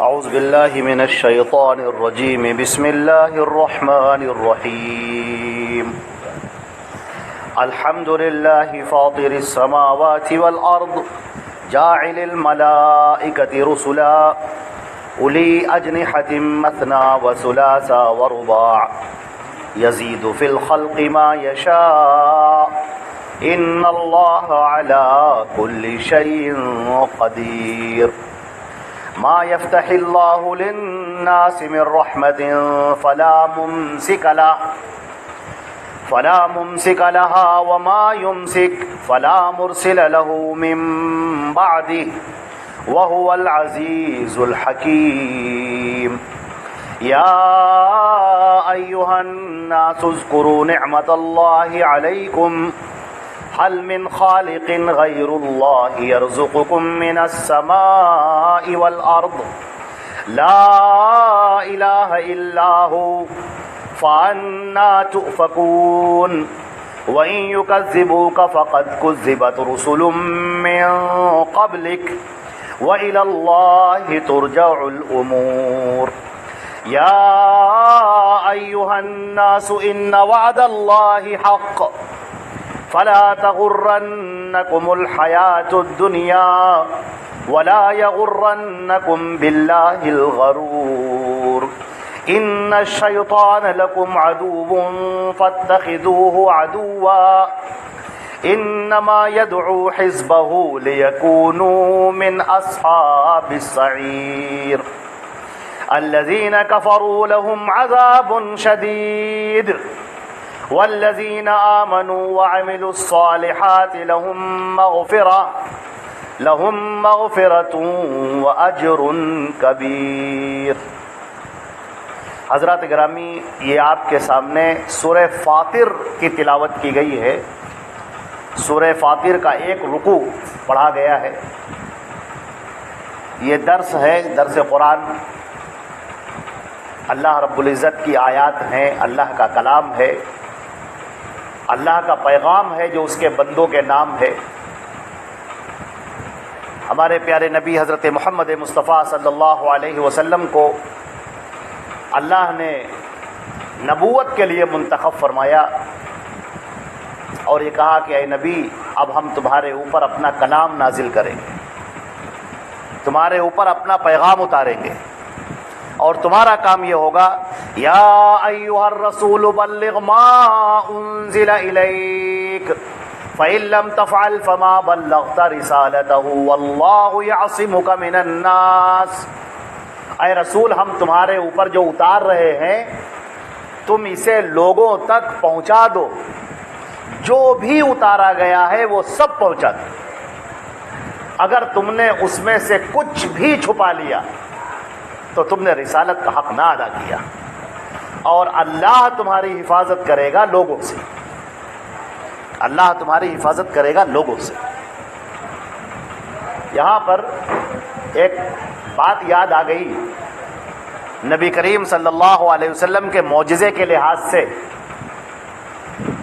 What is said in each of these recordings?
اعوذ باللہ من الشیطان الرجیم بسم اللہ الرحمن الرحیم الحمد للہ فاطر السماوات والارض جاعل الملائکۃ رسلا اولی اجنحۃ مثنی وثلاث ورباع یزید فی الخلق ما یشاء ان اللہ علی کل شیء قدیر ما يفتح الله للناس من رحمة فلا ممسك لها وما يمسك فلا مرسل له من بعده وهو العزيز الحكيم يا أيها الناس اذكروا نعمة الله عليكم هل من خالق غير الله يرزقكم من السماء والأرض لا إله إلا هو فأنا تؤفكون وإن يكذبوك فقد كذبت رسل من قبلك وإلى الله ترجع الأمور يا أيها الناس إن وعد الله حق فلا تغرنكم الحياة الدنيا ولا يغرنكم بالله الغرور إن الشيطان لكم عدو فاتخذوه عدوا إنما يدعو حزبه ليكونوا من أصحاب السعير الذين كفروا لهم عذاب شديد والذین آمنوا وعملوا الصالحات لهم مغفرة وأجر کبیر۔ حضرات گرامی، یہ آپ کے سامنے سورہ فاطر کی تلاوت کی گئی ہے۔ سورہ فاطر کا ایک رکوع پڑھا گیا ہے۔ یہ درس ہے، درس قرآن۔ اللہ رب العزت کی آیات ہیں، اللہ کا کلام ہے، اللہ کا پیغام ہے جو اس کے بندوں کے نام ہے۔ ہمارے پیارے نبی حضرت محمد مصطفیٰ صلی اللہ علیہ وسلم کو اللہ نے نبوت کے لیے منتخب فرمایا اور یہ کہا کہ اے نبی، اب ہم تمہارے اوپر اپنا کلام نازل کریں گے، تمہارے اوپر اپنا پیغام اتاریں گے، اور تمہارا کام یہ ہوگا یا ایھا الرسول بلغ ما انزل الیک فإن لم تفعل فما بلغت رسالته واللہ یعصمک من الناس۔ اے رسول، ہم تمہارے اوپر جو اتار رہے ہیں تم اسے لوگوں تک پہنچا دو، جو بھی اتارا گیا ہے وہ سب پہنچا دو۔ اگر تم نے اس میں سے کچھ بھی چھپا لیا تو تم نے رسالت کا حق نہ ادا کیا، اور اللہ تمہاری حفاظت کرے گا لوگوں سے، اللہ تمہاری حفاظت کرے گا لوگوں سے۔ یہاں پر ایک بات یاد آ گئی نبی کریم صلی اللہ علیہ وسلم کے معجزے کے لحاظ سے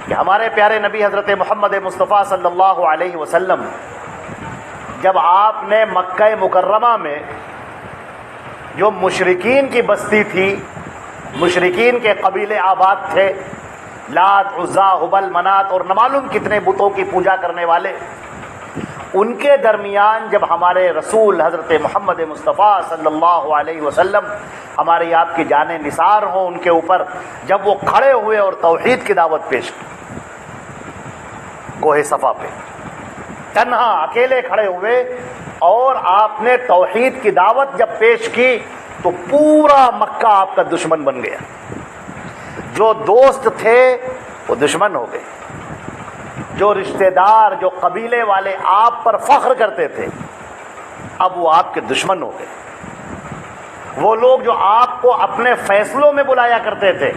کہ ہمارے پیارے نبی حضرت محمد مصطفیٰ صلی اللہ علیہ وسلم جب آپ نے مکہ مکرمہ میں جو مشرکین کی بستی تھی، مشرکین کے قبیلے آباد تھے، لات، عزا، ہبل، منات اور نہ معلوم کتنے بتوں کی پوجا کرنے والے، ان کے درمیان جب ہمارے رسول حضرت محمد مصطفیٰ صلی اللہ علیہ وسلم ہماری آپ کی جانیں نثار ہوں ان کے اوپر، جب وہ کھڑے ہوئے اور توحید کی دعوت پیش کی کوہ صفا پہ، تنہا اکیلے کھڑے ہوئے اور آپ نے توحید کی دعوت جب پیش کی تو پورا مکہ آپ کا دشمن بن گیا۔ جو دوست تھے وہ دشمن ہو گئے، جو رشتہ دار، جو قبیلے والے آپ پر فخر کرتے تھے اب وہ آپ کے دشمن ہو گئے۔ وہ لوگ جو آپ کو اپنے فیصلوں میں بلایا کرتے تھے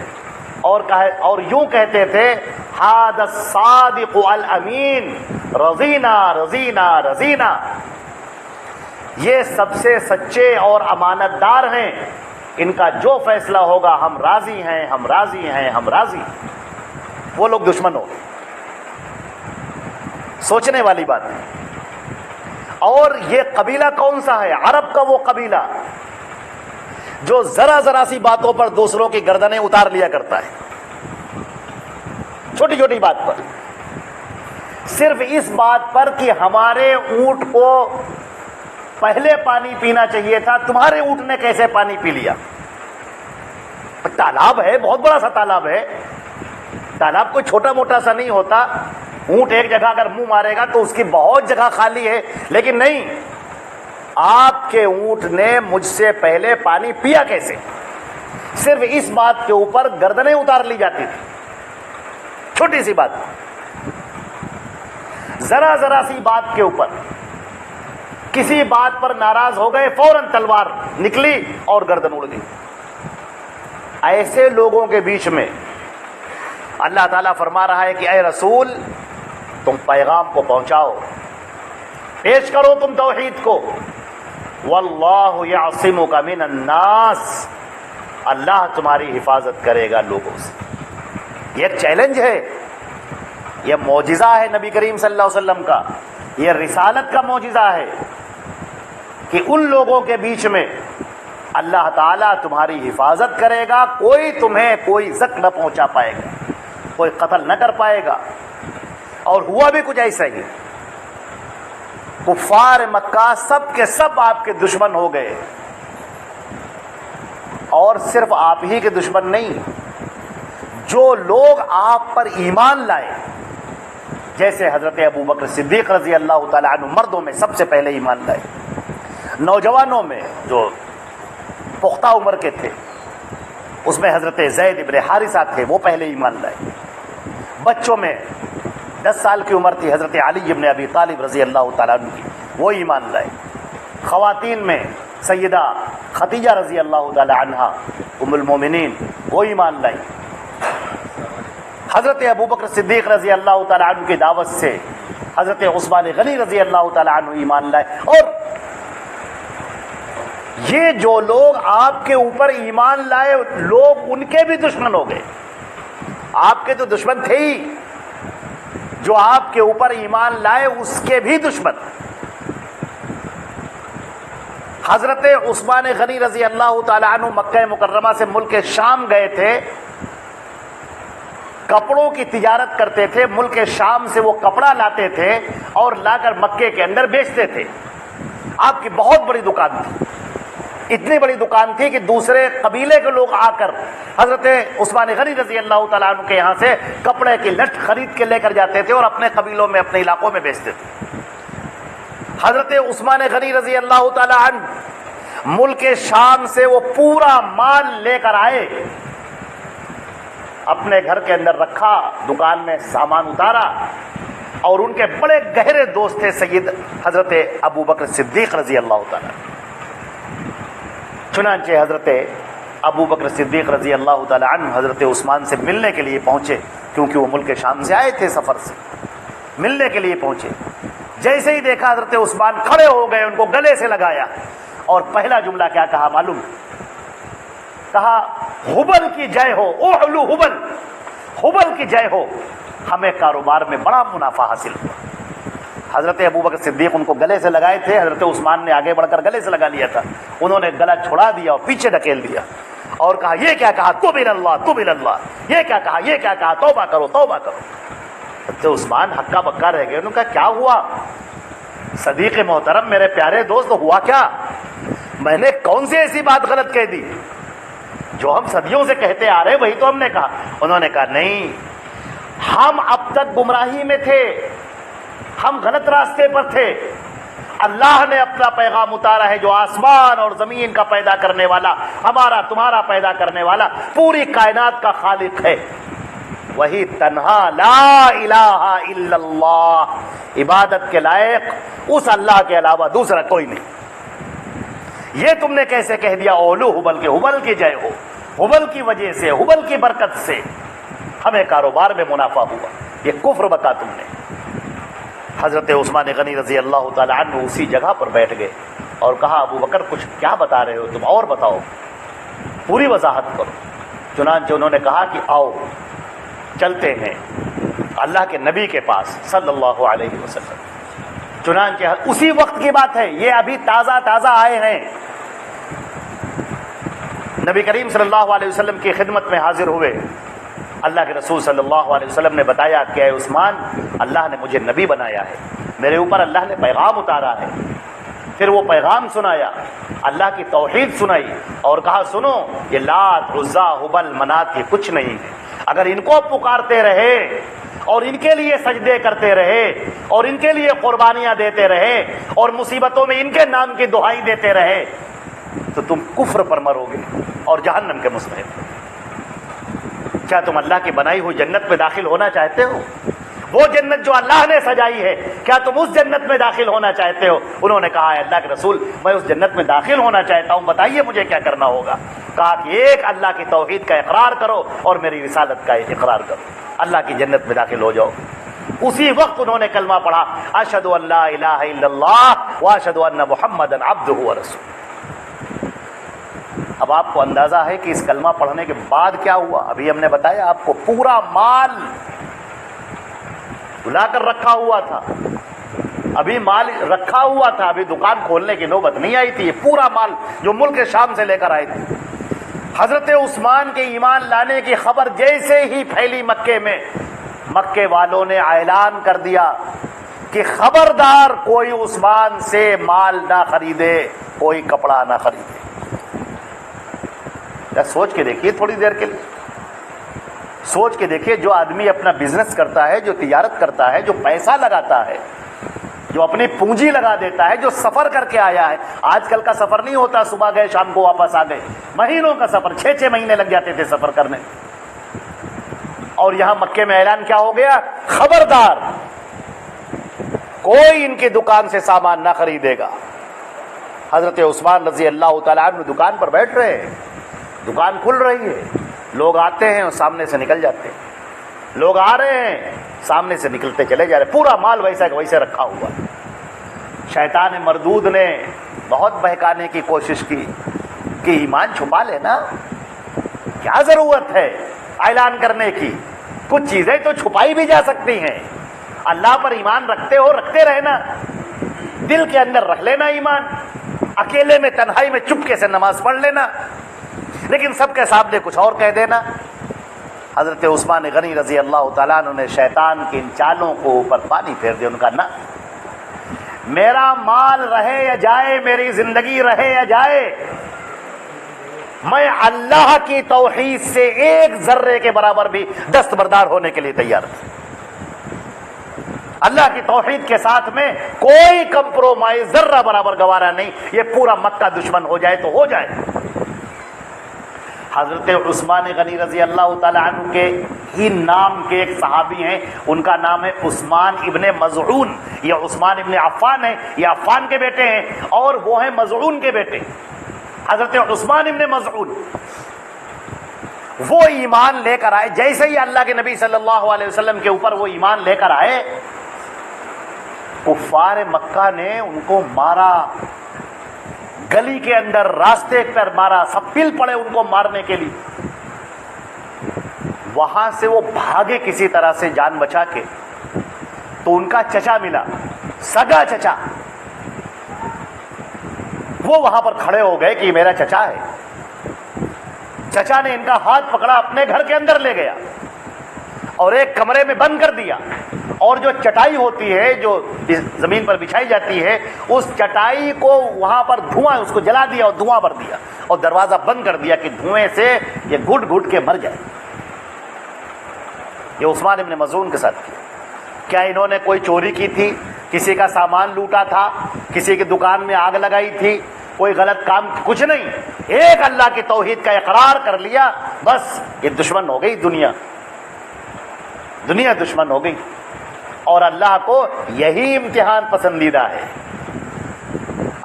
اور یوں کہتے تھے ھذا الصادق الامین رضینا رضینا رضینا، یہ سب سے سچے اور امانت دار ہیں، ان کا جو فیصلہ ہوگا ہم راضی ہیں، ہم راضی ہیں، ہم راضی ہیں۔ وہ لوگ دشمن ہو گئے۔ سوچنے والی بات ہے۔ اور یہ قبیلہ کون سا ہے؟ عرب کا وہ قبیلہ جو ذرا ذرا سی باتوں پر دوسروں کی گردنیں اتار لیا کرتا ہے، چھوٹی چھوٹی بات پر، صرف اس بات پر کہ ہمارے اونٹ کو پہلے پانی پینا چاہیے تھا، تمہارے اونٹ نے کیسے پانی پی لیا؟ تالاب ہے، بہت بڑا سا تالاب ہے، تالاب کوئی چھوٹا موٹا سا نہیں ہوتا، اونٹ ایک جگہ اگر منہ مارے گا تو اس کی بہت جگہ خالی ہے، لیکن نہیں، آپ کے اونٹ نے مجھ سے پہلے پانی پیا کیسے؟ صرف اس بات کے اوپر گردنیں اتار لی جاتی تھی، چھوٹی سی بات، ذرا ذرا سی بات کے اوپر کسی بات پر ناراض ہو گئے، فوراً تلوار نکلی اور گردن اڑ گئی۔ ایسے لوگوں کے بیچ میں اللہ تعالیٰ فرما رہا ہے کہ اے رسول تم پیغام کو پہنچاؤ، پیش کرو تم توحید کو، واللہ یعصمک من الناس، اللہ تمہاری حفاظت کرے گا لوگوں سے۔ یہ ایک چیلنج ہے، یہ معجزہ ہے نبی کریم صلی اللہ علیہ وسلم کا، یہ رسالت کا معجزہ ہے کہ ان لوگوں کے بیچ میں اللہ تعالیٰ تمہاری حفاظت کرے گا، کوئی تمہیں کوئی زخم نہ پہنچا پائے گا، کوئی قتل نہ کر پائے گا۔ اور ہوا بھی کچھ ایسا ہی، کفار مکہ سب کے سب آپ کے دشمن ہو گئے، اور صرف آپ ہی کے دشمن نہیں، جو لوگ آپ پر ایمان لائے، جیسے حضرت ابوبکر صدیق رضی اللہ تعالیٰ عنہ، مردوں میں سب سے پہلے ایمان لائے، نوجوانوں میں جو پختہ عمر کے تھے اس میں حضرت زید ابن حارثہ تھے، وہ پہلے ایمان لائے، بچوں میں 10 سال کی عمر تھی حضرت علی ابن ابی طالب رضی اللہ تعالیٰ عنہ کی، وہ ایمان لائے، خواتین میں سیدہ خدیجہ رضی اللہ تعالیٰ عنہا ام المومنین، وہ ایمان لائیں، حضرت ابوبکر صدیق رضی اللہ تعالیٰ عنہ کی دعوت سے حضرت عثمان غنی رضی اللہ تعالیٰ عنہ ایمان لائے۔ اور یہ جو لوگ آپ کے اوپر ایمان لائے، لوگ ان کے بھی دشمن ہو گئے، آپ کے تو دشمن تھے ہی، جو آپ کے اوپر ایمان لائے اس کے بھی دشمن۔ حضرت عثمان غنی رضی اللہ تعالیٰ عنہ مکہ مکرمہ سے ملک شام گئے تھے، کپڑوں کی تجارت کرتے تھے، ملک شام سے وہ کپڑا لاتے تھے اور لا کر مکے کے اندر بیچتے تھے، آپ کی بہت بڑی دکان تھی، اتنی بڑی دکان تھی کہ دوسرے قبیلے کے لوگ آ کر حضرت عثمان غنی رضی اللہ تعالیٰ عنہ کے یہاں سے کپڑے کی لٹ خرید کے لے کر جاتے تھے اور اپنے قبیلوں میں اپنے علاقوں میں بیچتے تھے۔ حضرت عثمان غنی رضی اللہ تعالیٰ عنہ ملک شام سے وہ پورا مال لے کر آئے، اپنے گھر کے اندر رکھا، دکان میں سامان اتارا، اور ان کے بڑے گہرے دوست تھے سید حضرت ابوبکر صدیق رضی اللہ تعالیٰ۔ چنانچہ حضرت ابوبکر صدیق رضی اللہ تعالیٰ عنہ حضرت عثمان سے ملنے کے لیے پہنچے، کیونکہ وہ ملک شام سے آئے تھے، سفر سے ملنے کے لیے پہنچے۔ جیسے ہی دیکھا حضرت عثمان کھڑے ہو گئے، ان کو گلے سے لگایا، اور پہلا جملہ کیا کہا معلوم؟ کہا ہبل کی جے ہو، اوہلو ہبل، ہبل کی جے ہو، ہمیں کاروبار میں بڑا منافع حاصل ہوا۔ حضرت ابوبکر صدیق ان کو گلے سے لگائے تھے، حضرت عثمان نے آگے بڑھ کر گلے سے لگا لیا تھا، انہوں نے گلا چھڑا دیا اور پیچھے ڈھکیل دیا اور کہا یہ کیا کہا، توب اللہ توب اللہ، یہ کیا کہا، یہ کیا کہا، توبہ کرو توبہ کرو۔ حضرت عثمان ہکا بکا رہ گئے، انہوں نے کہا کیا ہوا؟ صدیق محترم، میرے پیارے دوست، ہوا کیا؟ میں نے کون سی ایسی بات غلط کہہ دی؟ جو ہم صدیوں سے کہتے آ رہے وہی تو ہم نے کہا۔ انہوں نے کہا نہیں، ہم اب تک گمراہی میں تھے، ہم غلط راستے پر تھے، اللہ نے اپنا پیغام اتارا ہے جو آسمان اور زمین کا پیدا کرنے والا، ہمارا تمہارا پیدا کرنے والا، پوری کائنات کا خالق ہے، وہی تنہا لا الہ الا اللہ، عبادت کے لائق اس اللہ کے علاوہ دوسرا کوئی نہیں۔ یہ تم نے کیسے کہہ دیا اولو ہبل کے، ہبل کی جے ہو، ہبل کی وجہ سے، ہبل کی برکت سے ہمیں کاروبار میں منافع ہوا، یہ کفر بتا تم نے۔ حضرت عثمان غنی رضی اللہ تعالی عنہ اسی جگہ پر بیٹھ گئے اور کہا ابو بکر کچھ کیا بتا رہے ہو تم، اور بتاؤ، پوری وضاحت کرو۔ چنانچہ انہوں نے کہا کہ آؤ چلتے ہیں اللہ کے نبی کے پاس صلی اللہ علیہ وسلم۔ چنانچہ اسی وقت کی بات ہے، یہ ابھی تازہ تازہ آئے ہیں، نبی کریم صلی اللہ علیہ وسلم کی خدمت میں حاضر ہوئے. اللہ کے رسول صلی اللہ علیہ وسلم نے بتایا کہ اے عثمان، اللہ نے مجھے نبی بنایا ہے، میرے اوپر اللہ نے پیغام اتارا ہے. پھر وہ پیغام سنایا، اللہ کی توحید سنائی اور کہا سنو، یہ لات عزا ہبل منات یہ کچھ نہیں ہے. اگر ان کو پکارتے رہے اور ان کے لیے سجدے کرتے رہے اور ان کے لیے قربانیاں دیتے رہے اور مصیبتوں میں ان کے نام کی دعائیں دیتے رہے تو تم کفر پر مرو گے اور جہنم کے مستحق. کیا تم اللہ کی بنائی ہوئی جنت میں داخل ہونا چاہتے ہو؟ وہ جنت جو اللہ نے سجائی ہے، کیا تم اس جنت میں داخل ہونا چاہتے ہو؟ انہوں نے کہا ہے اللہ کے رسول، میں اس جنت میں داخل ہونا چاہتا ہوں، بتائیے مجھے کیا کرنا ہوگا. کہا کہ ایک اللہ کی توحید کا اقرار کرو اور میری رسالت کا اقرار کرو، اللہ کی جنت میں داخل ہو جاؤ. اسی وقت انہوں نے کلمہ پڑھا، اشہد ان لا الہ الا اللہ واشہد ان محمدا عبدہ ورسولہ. اب آپ کو اندازہ ہے کہ اس کلمہ پڑھنے کے بعد کیا ہوا. ابھی ہم نے بتایا آپ کو، پورا مال بلا کر رکھا ہوا تھا، ابھی مال رکھا ہوا تھا، ابھی دکان کھولنے کی نوبت نہیں آئی تھی. یہ پورا مال جو ملک شام سے لے کر آئے تھے. حضرت عثمان کے ایمان لانے کی خبر جیسے ہی پھیلی مکے میں، مکے والوں نے اعلان کر دیا کہ خبردار کوئی عثمان سے مال نہ خریدے، کوئی کپڑا نہ خریدے. سوچ کے دیکھیے، تھوڑی دیر کے لیے سوچ کے دیکھیے، جو آدمی اپنا بزنس کرتا ہے، جو تجارت کرتا ہے، جو پیسہ لگاتا ہے، جو اپنی پونجی لگا دیتا ہے، جو سفر کر کے آیا ہے. آج کل کا سفر نہیں ہوتا صبح گئے شام کو واپس آ گئے، مہینوں کا سفر، 6 مہینے لگ جاتے تھے سفر کرنے. اور یہاں مکے میں اعلان کیا ہو گیا، خبردار کوئی ان کی دکان سے سامان نہ خریدے گا. حضرت عثمان رضی اللہ تعالیٰ عنہ دکان پر بیٹھ رہے ہیں، دکان کھل رہی ہے، لوگ آتے ہیں اور سامنے سے نکل جاتے ہیں، لوگ آ رہے ہیں سامنے سے نکلتے چلے جا رہے ہیں. پورا مال ویسا کہ ویسے رکھا ہوا. شیطان مردود نے بہت بہکانے کی کوشش کی کہ ایمان چھپا لینا، کیا ضرورت ہے اعلان کرنے کی، کچھ چیزیں تو چھپائی بھی جا سکتی ہیں. اللہ پر ایمان رکھتے ہو، رکھتے رہنا، دل کے اندر رکھ لینا ایمان، اکیلے میں تنہائی میں چپکے سے نماز پڑھ لینا، لیکن سب کے سامنے کچھ اور کہہ دینا. حضرت عثمان غنی رضی اللہ تعالیٰ عنہ نے شیطان کی ان چالوں کو اوپر پانی پھیر دیا. ان کا نہ، میرا مال رہے یا جائے، میری زندگی رہے یا جائے، میں اللہ کی توحید سے ایک ذرے کے برابر بھی دستبردار ہونے کے لیے تیار ہوں. اللہ کی توحید کے ساتھ میں کوئی کمپرومائز ذرہ برابر گوارا نہیں. یہ پورا مکہ دشمن ہو جائے تو ہو جائے. حضرت عثمان غنی رضی اللہ تعالی عنہ کے ہی نام کے ایک صحابی ہیں، ان کا نام ہے عثمان ابن مظعون. یہ عثمان ابن عفان ہے، یہ عفان کے بیٹے ہیں اور وہ ہیں مظعون کے بیٹے. حضرت عثمان ابن مظعون وہ ایمان لے کر آئے. جیسے ہی اللہ کے نبی صلی اللہ علیہ وسلم کے اوپر وہ ایمان لے کر آئے، کفار مکہ نے ان کو مارا، گلی کے اندر راستے پر مارا، سب پل پڑے ان کو مارنے کے لیے. وہاں سے وہ بھاگے کسی طرح سے جان بچا کے، تو ان کا چچا ملا، سگا چچا. وہ وہاں پر کھڑے ہو گئے کہ یہ میرا چچا ہے. چچا نے ان کا ہاتھ پکڑا، اپنے گھر کے اندر لے گیا اور ایک کمرے میں بند کر دیا. اور جو چٹائی ہوتی ہے جو زمین پر بچھائی جاتی ہے، اس چٹائی کو وہاں پر دھواں، اس کو جلا دیا اور دھواں بھر دیا اور دروازہ بند کر دیا کہ دھوئیں سے یہ گھٹ گھٹ کے مر جائے. یہ عثمان ابن مظعون کے ساتھ کیا. کیا انہوں نے کوئی چوری کی تھی، کسی کا سامان لوٹا تھا، کسی کی دکان میں آگ لگائی تھی، کوئی غلط کام؟ کچھ نہیں. ایک اللہ کی توحید کا اقرار کر لیا، بس یہ دشمن ہو گئی. دنیا دشمن ہو گئی. اور اللہ کو یہی امتحان پسندیدہ ہے.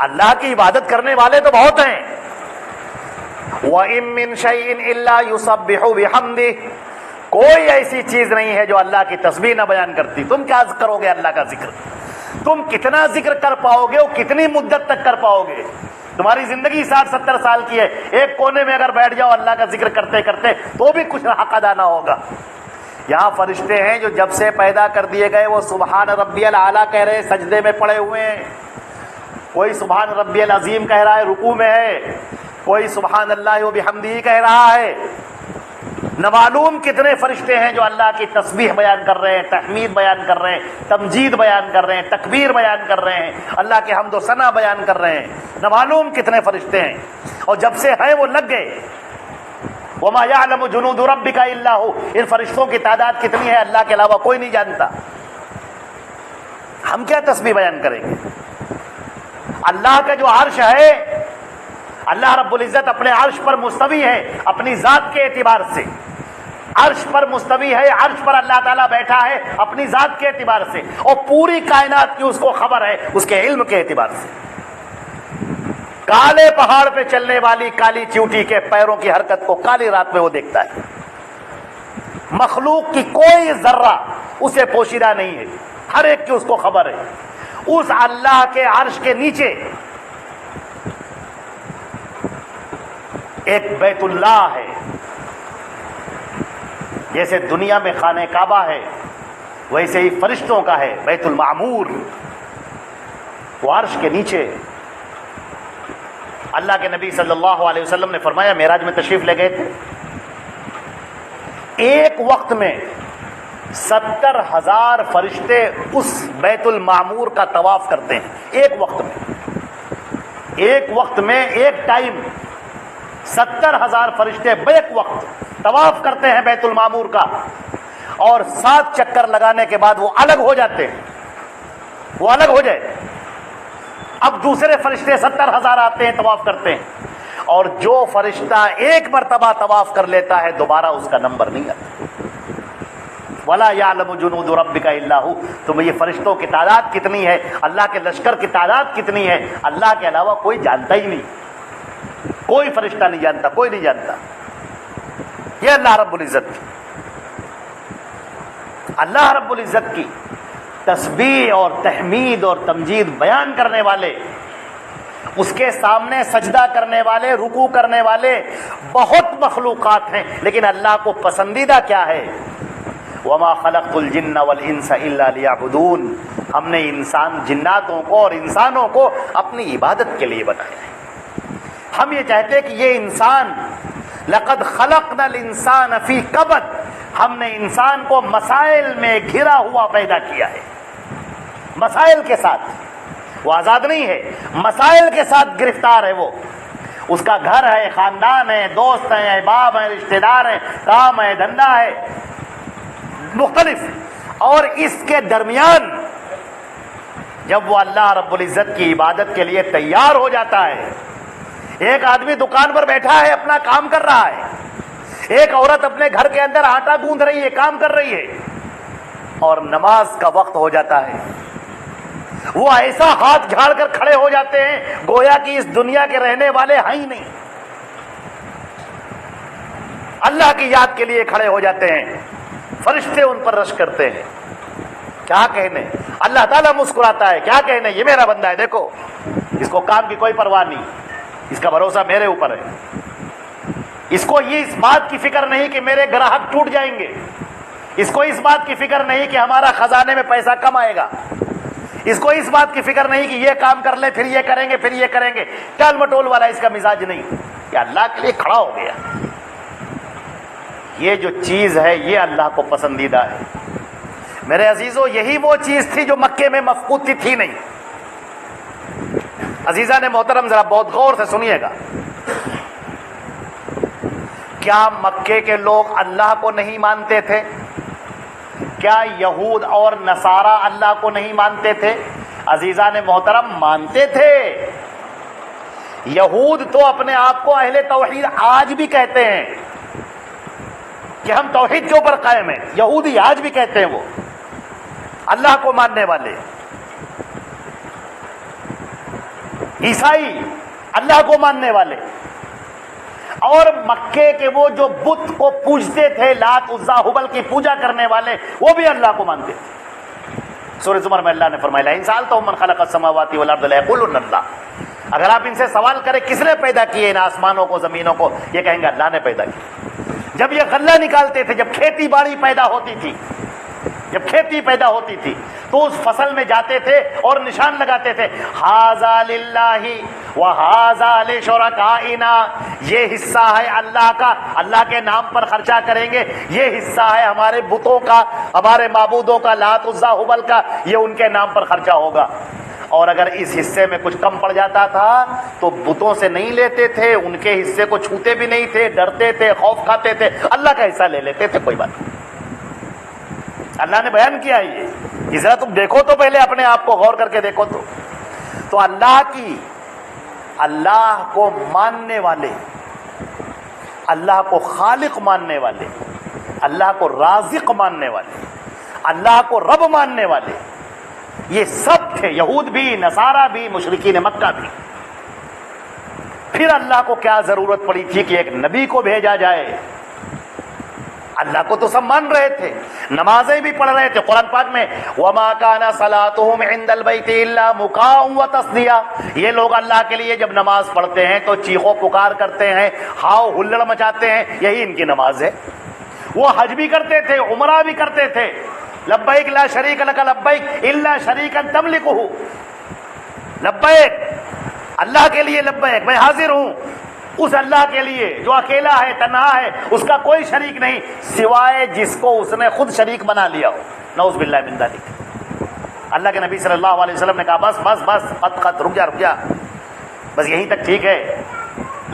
اللہ کی عبادت کرنے والے تو بہت ہیں. وَإِن مِّن شَيْءٍ إِلَّا يُسَبِّحُ بِحَمْدِهِ، کوئی ایسی چیز نہیں ہے جو اللہ کی تسبیح نہ بیان کرتی. تم کیا کرو گے اللہ کا ذکر؟ تم کتنا ذکر کر پاؤ گے اور کتنی مدت تک کر پاؤ گے؟ تمہاری زندگی 60-70 سال کی ہے، ایک کونے میں اگر بیٹھ جاؤ اللہ کا ذکر کرتے کرتے تو بھی کچھ حق ادا نہ ہوگا. یہاں فرشتے ہیں جو جب سے پیدا کر دیے گئے وہ سبحان ربی الاعلیٰ کہہ رہے، سجدے میں پڑے ہوئے ہیں. کوئی سبحان ربی العظیم کہہ رہا ہے، رکوع میں ہے. کوئی سبحان اللہ و بحمدہ کہہ رہا ہے، نہ معلوم کتنے فرشتے ہیں جو اللہ کی تسبیح بیان کر رہے ہیں، تحمید بیان کر رہے ہیں، تمجید بیان کر رہے ہیں، تکبیر بیان کر رہے ہیں، اللہ کے حمد و ثنا بیان کر رہے ہیں، نہ معلوم کتنے فرشتے ہیں، اور جب سے ہیں وہ لگ گئے۔ وما یعلم جنود ربک الا ہو، ان فرشتوں کی تعداد کتنی ہے اللہ کے علاوہ کوئی نہیں جانتا۔ ہم کیا تسبیح بیان کریں گے؟ اللہ کا جو عرش ہے، اللہ رب العزت اپنے عرش پر مستوی ہے، اپنی ذات کے اعتبار سے عرش پر مستوی ہے، عرش پر اللہ تعالیٰ بیٹھا ہے اپنی ذات کے اعتبار سے، اور پوری کائنات کی اس کو خبر ہے اس کے علم کے اعتبار سے۔ کالے پہاڑ پہ چلنے والی کالی چیونٹی کے پیروں کی حرکت کو کالی رات میں وہ دیکھتا ہے۔ مخلوق کی کوئی ذرہ اسے پوشیدہ نہیں ہے، ہر ایک کی اس کو خبر ہے۔ اس اللہ کے عرش کے نیچے ایک بیت اللہ ہے، جیسے دنیا میں خانہ کعبہ ہے ویسے ہی فرشتوں کا ہے بیت المعمور، وہ عرش کے نیچے۔ اللہ کے نبی صلی اللہ علیہ وسلم نے فرمایا، معراج میں تشریف لے گئے تھے، ایک وقت میں 70,000 فرشتے اس بیت المعمور کا طواف کرتے ہیں، ایک وقت میں ایک ٹائم 70,000 فرشتے بیک وقت طواف کرتے ہیں بیت المعمور کا، اور 7 چکر لگانے کے بعد وہ الگ ہو جاتے ہیں، وہ الگ ہو جائے، اب دوسرے فرشتے 70,000 آتے ہیں طواف کرتے ہیں، اور جو فرشتہ ایک مرتبہ طواف کر لیتا ہے دوبارہ اس کا نمبر نہیں آتا۔ وَلَا يَعْلَمُ جُنُودُ رَبِّكَ إِلَّا هُوَ، تمہیں یہ فرشتوں کی تعداد کتنی ہے، اللہ کے لشکر کی تعداد کتنی ہے، اللہ کے علاوہ کوئی جانتا ہی نہیں، کوئی فرشتہ نہیں جانتا، کوئی نہیں جانتا۔ یہ اللہ رب العزت کی تسبیح اور تحمید اور تمجید بیان کرنے والے، اس کے سامنے سجدہ کرنے والے، رکوع کرنے والے بہت مخلوقات ہیں، لیکن اللہ کو پسندیدہ کیا ہے؟ وما خلقت الجن والانس الا ليعبدون، ہم نے جناتوں کو اور انسانوں کو اپنی عبادت کے لیے بنایا ہے۔ ہم یہ چاہتے کہ یہ انسان، لقد خلقنا الانسان فی کبد، ہم نے انسان کو مسائل میں گھرا ہوا پیدا کیا ہے، مسائل کے ساتھ، وہ آزاد نہیں ہے، مسائل کے ساتھ گرفتار ہے، وہ اس کا گھر ہے، خاندان ہے، دوست ہیں، احباب ہیں، رشتہ دار ہیں، کام ہے، دھندا ہے مختلف، اور اس کے درمیان جب وہ اللہ رب العزت کی عبادت کے لیے تیار ہو جاتا ہے، ایک آدمی دکان پر بیٹھا ہے اپنا کام کر رہا ہے، ایک عورت اپنے گھر کے اندر آٹا گوندھ رہی ہے، کام کر رہی ہے، اور نماز کا وقت ہو جاتا ہے، وہ ایسا ہاتھ جھاڑ کر کھڑے ہو جاتے ہیں گویا کہ اس دنیا کے رہنے والے ہیں ہی نہیں، اللہ کی یاد کے لیے کھڑے ہو جاتے ہیں، فرشتے ان پر رش کرتے ہیں، کیا کہنے، اللہ تعالیٰ مسکراتا ہے، کیا کہنے، یہ میرا بندہ ہے، دیکھو اس کو کام کی کوئی پرواہ نہیں، اس کا بھروسہ میرے اوپر ہے، اس کو یہ اس بات کی فکر نہیں کہ میرے گراہک ٹوٹ جائیں گے، اس کو اس بات کی فکر نہیں کہ ہمارا خزانے میں پیسہ کم آئے گا، اس کو اس بات کی فکر نہیں کہ یہ کام کر لیں پھر یہ کریں گے، پھر یہ کریں گے، ٹال مٹول والا اس کا مزاج نہیں، کہ اللہ کے لیے کھڑا ہو گیا۔ یہ جو چیز ہے یہ اللہ کو پسندیدہ ہے۔ میرے عزیزو، یہی وہ چیز تھی جو مکے میں مفقود تھی نہیں۔ عزیزان محترم، ذرا بہت غور سے سنیے گا، کیا مکے کے لوگ اللہ کو نہیں مانتے تھے؟ کیا یہود اور نصارہ اللہ کو نہیں مانتے تھے؟ عزیزان محترم، مانتے تھے۔ یہود تو اپنے آپ کو اہل توحید آج بھی کہتے ہیں کہ ہم توحید کے اوپر قائم ہیں، یہودی آج بھی کہتے ہیں، وہ اللہ کو ماننے والے۔ عیسائی اللہ کو ماننے والے، اور مکے کے وہ جو بت کو پوجتے تھے، لات عزا ہبل کی پوجا کرنے والے، وہ بھی اللہ کو مانتے تھے۔ سورہ زمر میں اللہ نے فرمایا ان سألتهم من خلق السماوات والارض ليقولن اللہ، اگر آپ ان سے سوال کریں کس نے پیدا کیے ان آسمانوں کو زمینوں کو، یہ کہیں گے اللہ نے پیدا کیا۔ جب یہ غلہ نکالتے تھے، جب کھیتی باڑی پیدا ہوتی تھی، جب کھیتی پیدا ہوتی تھی تو اس فصل میں جاتے تھے اور نشان لگاتے تھے ھذا للہ وھذا لشرکائنا، یہ حصہ ہے اللہ کا، اللہ کے نام پر خرچہ کریں گے، یہ حصہ ہے ہمارے بتوں کا، ہمارے معبودوں کا، لات عزا ہبل کا، یہ ان کے نام پر خرچہ ہوگا۔ اور اگر اس حصے میں کچھ کم پڑ جاتا تھا تو بتوں سے نہیں لیتے تھے، ان کے حصے کو چھوتے بھی نہیں تھے، ڈرتے تھے، خوف کھاتے تھے، اللہ کا حصہ لے لیتے تھے، کوئی بات نہیں۔ اللہ نے بیان کیا یہ، ذرا تم دیکھو تو پہلے اپنے آپ کو غور کر کے دیکھو تو اللہ کو ماننے والے، اللہ کو خالق ماننے والے، اللہ کو رازق ماننے والے، اللہ کو رب ماننے والے، یہ سب تھے، یہود بھی، نصارہ بھی، مشرکین مکہ بھی۔ پھر اللہ کو کیا ضرورت پڑی تھی کہ ایک نبی کو بھیجا جائے؟ اللہ کو تو سب مان رہے تھے، نمازیں بھی پڑھ رہے تھے، قرآن پاک میں وَمَا كَانَ صَلَاتُهُمْ عِنْدَ الْبَيْتِ إِلَّا مُكَاءً وَتَصْدِيًا، یہ لوگ اللہ کے لیے جب نماز پڑھتے ہیں تو چیخو پکار کرتے ہیں، ہاؤ ہلڑ مچاتے ہیں، یہی ان کی نماز ہے۔ وہ حج بھی کرتے تھے، عمرہ بھی کرتے تھے، لبیک لا شریک لک لبیک الا شریکا تملکہ، لبیک اللہ کے لیے لبیک، میں حاضر ہوں اس اللہ کے لیے جو اکیلا ہے، تنہا ہے، اس کا کوئی شریک نہیں سوائے جس کو اس نے خود شریک بنا لیا ہو، نعوذ باللہ من ذالک۔ اللہ کے نبی صلی اللہ علیہ وسلم نے کہا بس بس بس خط رک جا، بس یہیں تک ٹھیک ہے،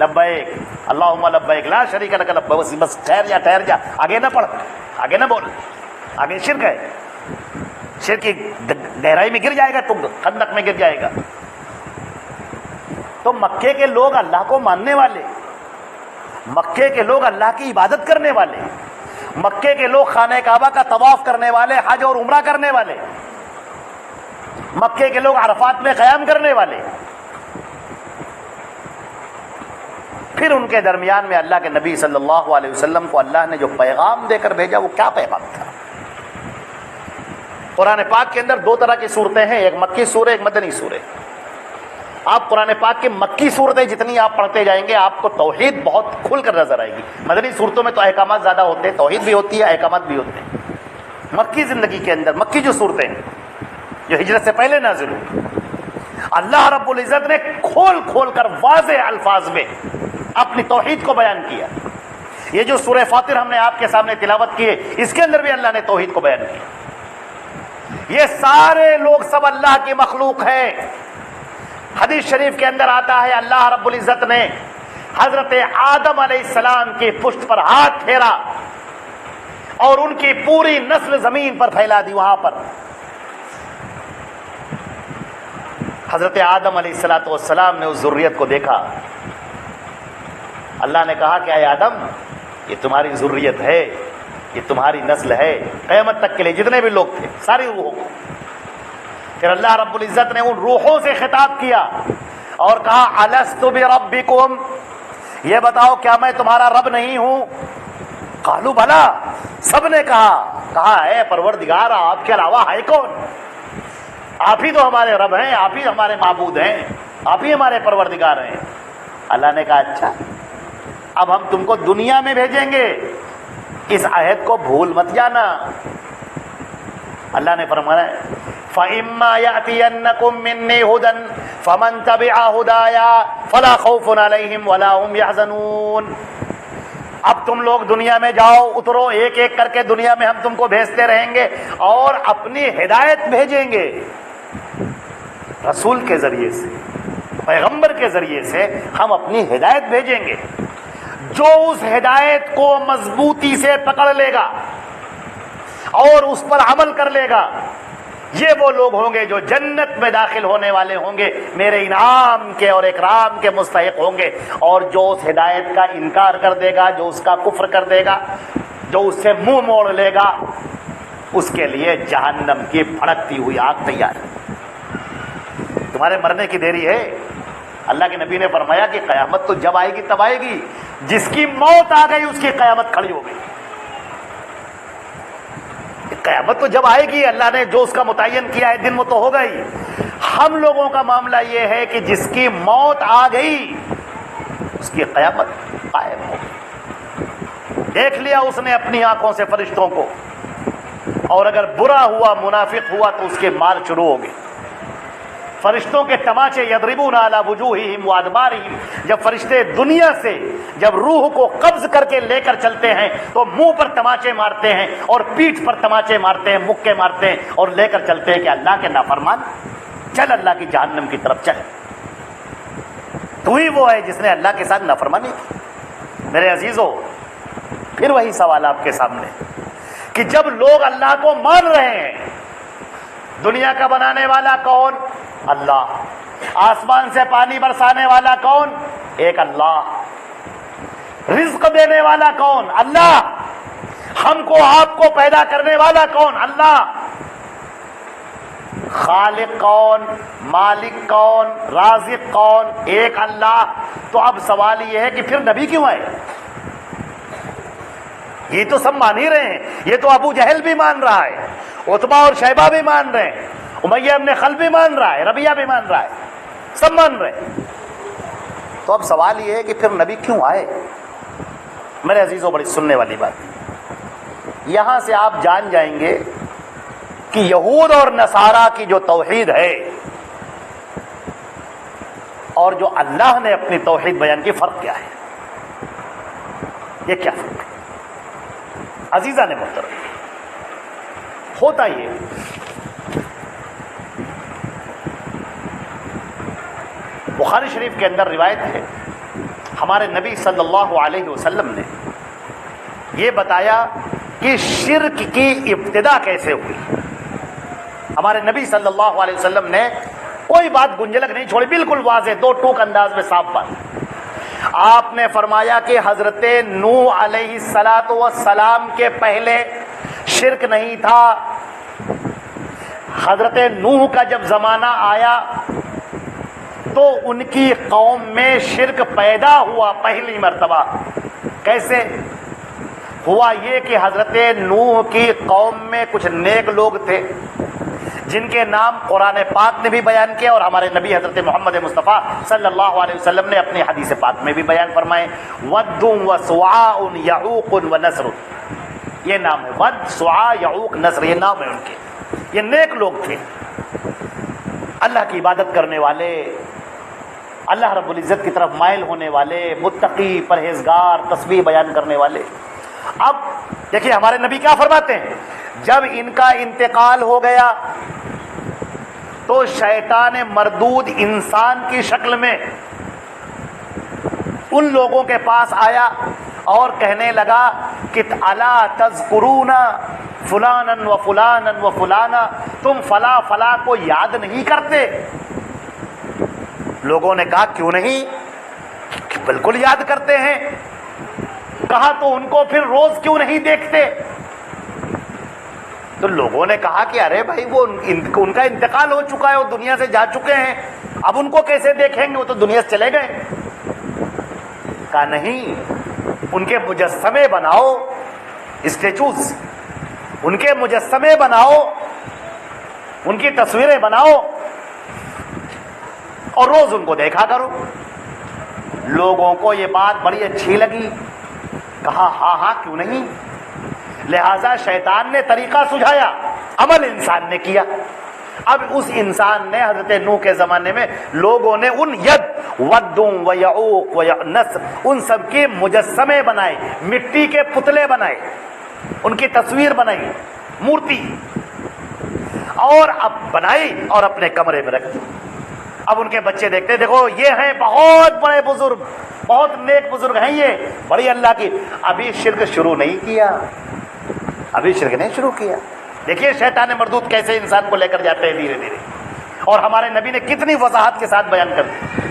لبیک اللہم لبیک لا شریک لک لبیک، بس ٹھہر جا، آگے نہ پڑھ، آگے نہ بول، آگے شرک ہے، شرک کی گہرائی میں گر جائے گا، تم خندق میں گر جائے گا۔ تو مکے کے لوگ اللہ کو ماننے والے، مکے کے لوگ اللہ کی عبادت کرنے والے، مکے کے لوگ خانہ کعبہ کا طواف کرنے والے، حج اور عمرہ کرنے والے، مکے کے لوگ عرفات میں قیام کرنے والے۔ پھر ان کے درمیان میں اللہ کے نبی صلی اللہ علیہ وسلم کو اللہ نے جو پیغام دے کر بھیجا وہ کیا پیغام تھا؟ قرآن پاک کے اندر دو طرح کی صورتیں ہیں، ایک مکی سورہ، ایک مدنی سورہ۔ آپ قرآن پاک کی مکی صورتیں جتنی آپ پڑھتے جائیں گے آپ کو توحید بہت کھل کر نظر آئے گی۔ مدنی صورتوں میں تو احکامات زیادہ ہوتے ہیں، توحید بھی ہوتی ہے، احکامات بھی ہوتے ہیں۔ مکی زندگی کے اندر مکی جو صورتیں ہیں جو ہجرت سے پہلے نازل ہوئی، اللہ رب العزت نے کھول کھول کر واضح الفاظ میں اپنی توحید کو بیان کیا۔ یہ جو سورہ فاطر ہم نے آپ کے سامنے تلاوت کی ہے، اس کے اندر بھی اللہ نے توحید کو بیان کیا۔ یہ سارے لوگ سب اللہ کی مخلوق ہیں۔ حدیث شریف کے اندر آتا ہے اللہ رب العزت نے حضرت آدم علیہ السلام کی پشت پر ہاتھ پھیرا اور ان کی پوری نسل زمین پر پھیلا دی۔ وہاں پر حضرت آدم علیہ السلام نے اس ذریت کو دیکھا۔ اللہ نے کہا کہ اے آدم، یہ تمہاری ذریت ہے، یہ تمہاری نسل ہے، قیامت تک کے لیے جتنے بھی لوگ تھے ساری روحوں کو۔ پھر اللہ رب العزت نے ان روحوں سے خطاب کیا اور کہا الست بربکم، یہ بتاؤ کیا میں تمہارا رب نہیں ہوں؟ قالوا بھلا، سب نے کہا اے پروردگار آپ کے علاوہ ہے کون؟ آپ ہی تو ہمارے رب ہیں، آپ ہی ہمارے معبود ہیں، آپ ہی ہمارے پروردگار ہیں۔ اللہ نے کہا اچھا اب ہم تم کو دنیا میں بھیجیں گے، اس عہد کو بھول مت جانا۔ اللہ نے فرمایا فَإِمَّا يَأْتِيَنَّكُم مِّنِّي هُدًى فَمَن تَبِعَ هُدَايَا فَلَا خَوْفٌ عَلَيْهِمْ وَلَا هُمْ يَحْزَنُونَ۔ اب تم لوگ دنیا میں جاؤ، اترو، ایک ایک کر کے دنیا میں ہم تم کو بھیجتے رہیں گے اور اپنی ہدایت بھیجیں گے، رسول کے ذریعے سے، پیغمبر کے ذریعے سے ہم اپنی ہدایت بھیجیں گے۔ جو اس ہدایت کو مضبوطی سے پکڑ لے گا اور اس پر عمل کر لے گا، یہ وہ لوگ ہوں گے جو جنت میں داخل ہونے والے ہوں گے، میرے انعام کے اور اکرام کے مستحق ہوں گے۔ اور جو اس ہدایت کا انکار کر دے گا، جو اس کا کفر کر دے گا، جو اس سے منہ موڑ لے گا، اس کے لیے جہنم کی بھڑکتی ہوئی آگ تیار ہے۔ تمہارے مرنے کی دیری ہے۔ اللہ کے نبی نے فرمایا کہ قیامت تو جب آئے گی تب آئے گی، جس کی موت آ گئی اس کی قیامت کھڑی ہو گئی۔ قیامت تو جب آئے گی، اللہ نے جو اس کا متعین کیا ہے دن وہ تو ہوگا ہی۔ ہم لوگوں کا معاملہ یہ ہے کہ جس کی موت آ گئی اس کی قیامت قائم ہو گئی۔ دیکھ لیا اس نے اپنی آنکھوں سے فرشتوں کو، اور اگر برا ہوا، منافق ہوا، تو اس کے مار شروع ہو گئے۔ فرشتوں کے تماچے یضربون علی وجوہہم وادبارہم، جب فرشتے دنیا سے جب روح کو قبض کر کے لے کر چلتے ہیں تو منہ پر تماچے مارتے ہیں اور پیٹھ پر تماچے مارتے ہیں، مکے مارتے ہیں اور لے کر چلتے ہیں کہ اللہ کے نافرمان، چل اللہ کی جہنم کی طرف چل۔ تو ہی وہ ہے جس نے اللہ کے ساتھ نافرمانی کی۔ میرے عزیزو، پھر وہی سوال آپ کے سامنے کہ جب لوگ اللہ کو مان رہے ہیں، دنیا کا بنانے والا کون؟ اللہ۔ آسمان سے پانی برسانے والا کون؟ ایک اللہ۔ رزق دینے والا کون؟ اللہ۔ ہم کو آپ کو پیدا کرنے والا کون؟ اللہ۔ خالق کون؟ مالک کون؟ رازق کون؟ ایک اللہ۔ تو اب سوال یہ ہے کہ پھر نبی کیوں آئے؟ یہ تو سب مان ہی رہے ہیں، یہ تو ابو جہل بھی مان رہا ہے، عتبہ اور شیبہ بھی مان رہے ہیں، امیہ ابن خلف بھی مان رہا ہے، ربیعہ بھی مان رہا ہے، سب مان رہے ہیں۔ تو اب سوال یہ ہے کہ پھر نبی کیوں آئے؟ میرے عزیزوں، بڑی سننے والی بات، یہاں سے آپ جان جائیں گے کہ یہود اور نصارہ کی جو توحید ہے اور جو اللہ نے اپنی توحید بیان کی، فرق کیا ہے؟ یہ کیا فرق ہے؟ عزیزان محترم، ہوتا یہ بخاری شریف کے اندر روایت ہے، ہمارے نبی صلی اللہ علیہ وسلم نے یہ بتایا کہ شرک کی ابتدا کیسے ہوئی۔ ہمارے نبی صلی اللہ علیہ وسلم نے کوئی بات گنجلک نہیں چھوڑی، بالکل واضح، دو ٹوک انداز میں صاف بات۔ آپ نے فرمایا کہ حضرت نوح علیہ السلام کے پہلے شرک نہیں تھا۔ حضرت نوح کا جب زمانہ آیا تو ان کی قوم میں شرک پیدا ہوا پہلی مرتبہ۔ کیسے ہوا؟ یہ کہ حضرت نوح کی قوم میں کچھ نیک لوگ تھے جن کے نام قرآن پاک نے بھی بیان کیا اور ہمارے نبی حضرت محمد مصطفیٰ صلی اللہ علیہ وسلم نے اپنی حدیث پاک میں بھی بیان فرمائے۔ ود و سواع یعوق و نصر، یہ نام ہے، ود، سواع، یعوق، نصر، یہ نام ہے ان کے۔ یہ نیک لوگ تھے، اللہ کی عبادت کرنے والے، اللہ رب العزت کی طرف مائل ہونے والے، متقی، پرہیزگار، تسبیح بیان کرنے والے۔ اب دیکھیے ہمارے نبی کیا فرماتے ہیں، جب ان کا انتقال ہو گیا تو شیطان مردود انسان کی شکل میں ان لوگوں کے پاس آیا اور کہنے لگا کہ الا تذکرون فلانا و فلانا و فلانا، تم فلاں فلاں کو یاد نہیں کرتے؟ لوگوں نے کہا کیوں نہیں، کہ بالکل یاد کرتے ہیں۔ کہا تو ان کو پھر روز کیوں نہیں دیکھتے؟ تو لوگوں نے کہا کہ ارے بھائی وہ ان کا انتقال ہو چکا ہے، وہ دنیا سے جا چکے ہیں، اب ان کو کیسے دیکھیں گے، وہ تو دنیا سے چلے گئے۔ کہا نہیں، ان کے مجسمے بناؤ، اسٹیچوز، ان کے مجسمے بناؤ، ان کی تصویریں بناؤ اور روز ان کو دیکھا کرو۔ لوگوں کو یہ بات بڑی اچھی لگی، کہا ہاں ہاں کیوں نہیں۔ لہذا شیطان نے طریقہ سجھایا، عمل انسان نے کیا۔ اب اس انسان نے حضرت نوح کے زمانے میں لوگوں نے ان ید، ودوں و یعوق و نصر، ان سب کے مجسمے بنائے، مٹی کے پتلے بنائے، ان کی تصویر بنائی، مورتی، اور اب بنائی اور اپنے کمرے میں رکھ دی۔ اب ان کے بچے دیکھتے، دیکھو یہ ہیں بہت بڑے بزرگ، بہت نیک بزرگ ہیں، یہ بڑی اللہ کی، ابھی شرک شروع نہیں کیا، ابھی شرک نہیں شروع کیا۔ دیکھیے شیطان مردود کیسے انسان کو لے کر جاتے ہیں دھیرے دھیرے، اور ہمارے نبی نے کتنی وضاحت کے ساتھ بیان کر دی۔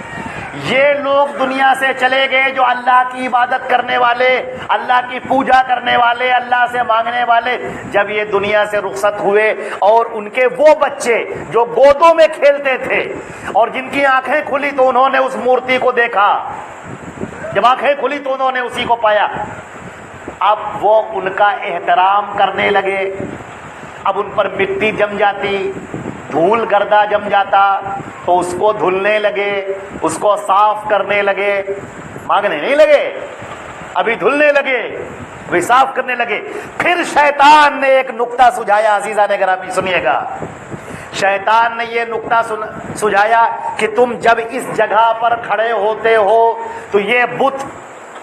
یہ لوگ دنیا سے چلے گئے جو اللہ کی عبادت کرنے والے، اللہ کی پوجا کرنے والے، اللہ سے مانگنے والے، جب یہ دنیا سے رخصت ہوئے اور ان کے وہ بچے جو گودوں میں کھیلتے تھے اور جن کی آنکھیں کھلی تو انہوں نے اس مورتی کو دیکھا، جب آنکھیں کھلی تو انہوں نے اسی کو پایا، اب وہ ان کا احترام کرنے لگے۔ اب ان پر مٹی جم جاتی، دھول گردہ جم جاتا تو اس کو دھلنے لگے، اس کو صاف کرنے لگے، مانگنے نہیں لگے، ابھی دھلنے لگے۔ وہ صاف کرنے لگے۔ پھر شیطان نے ایک نکتہ سجھایا، عزیزان گرامی سنیے گا، شیطان نے یہ نکتہ سجھایا کہ تم جب اس جگہ پر کھڑے ہوتے ہو تو یہ بت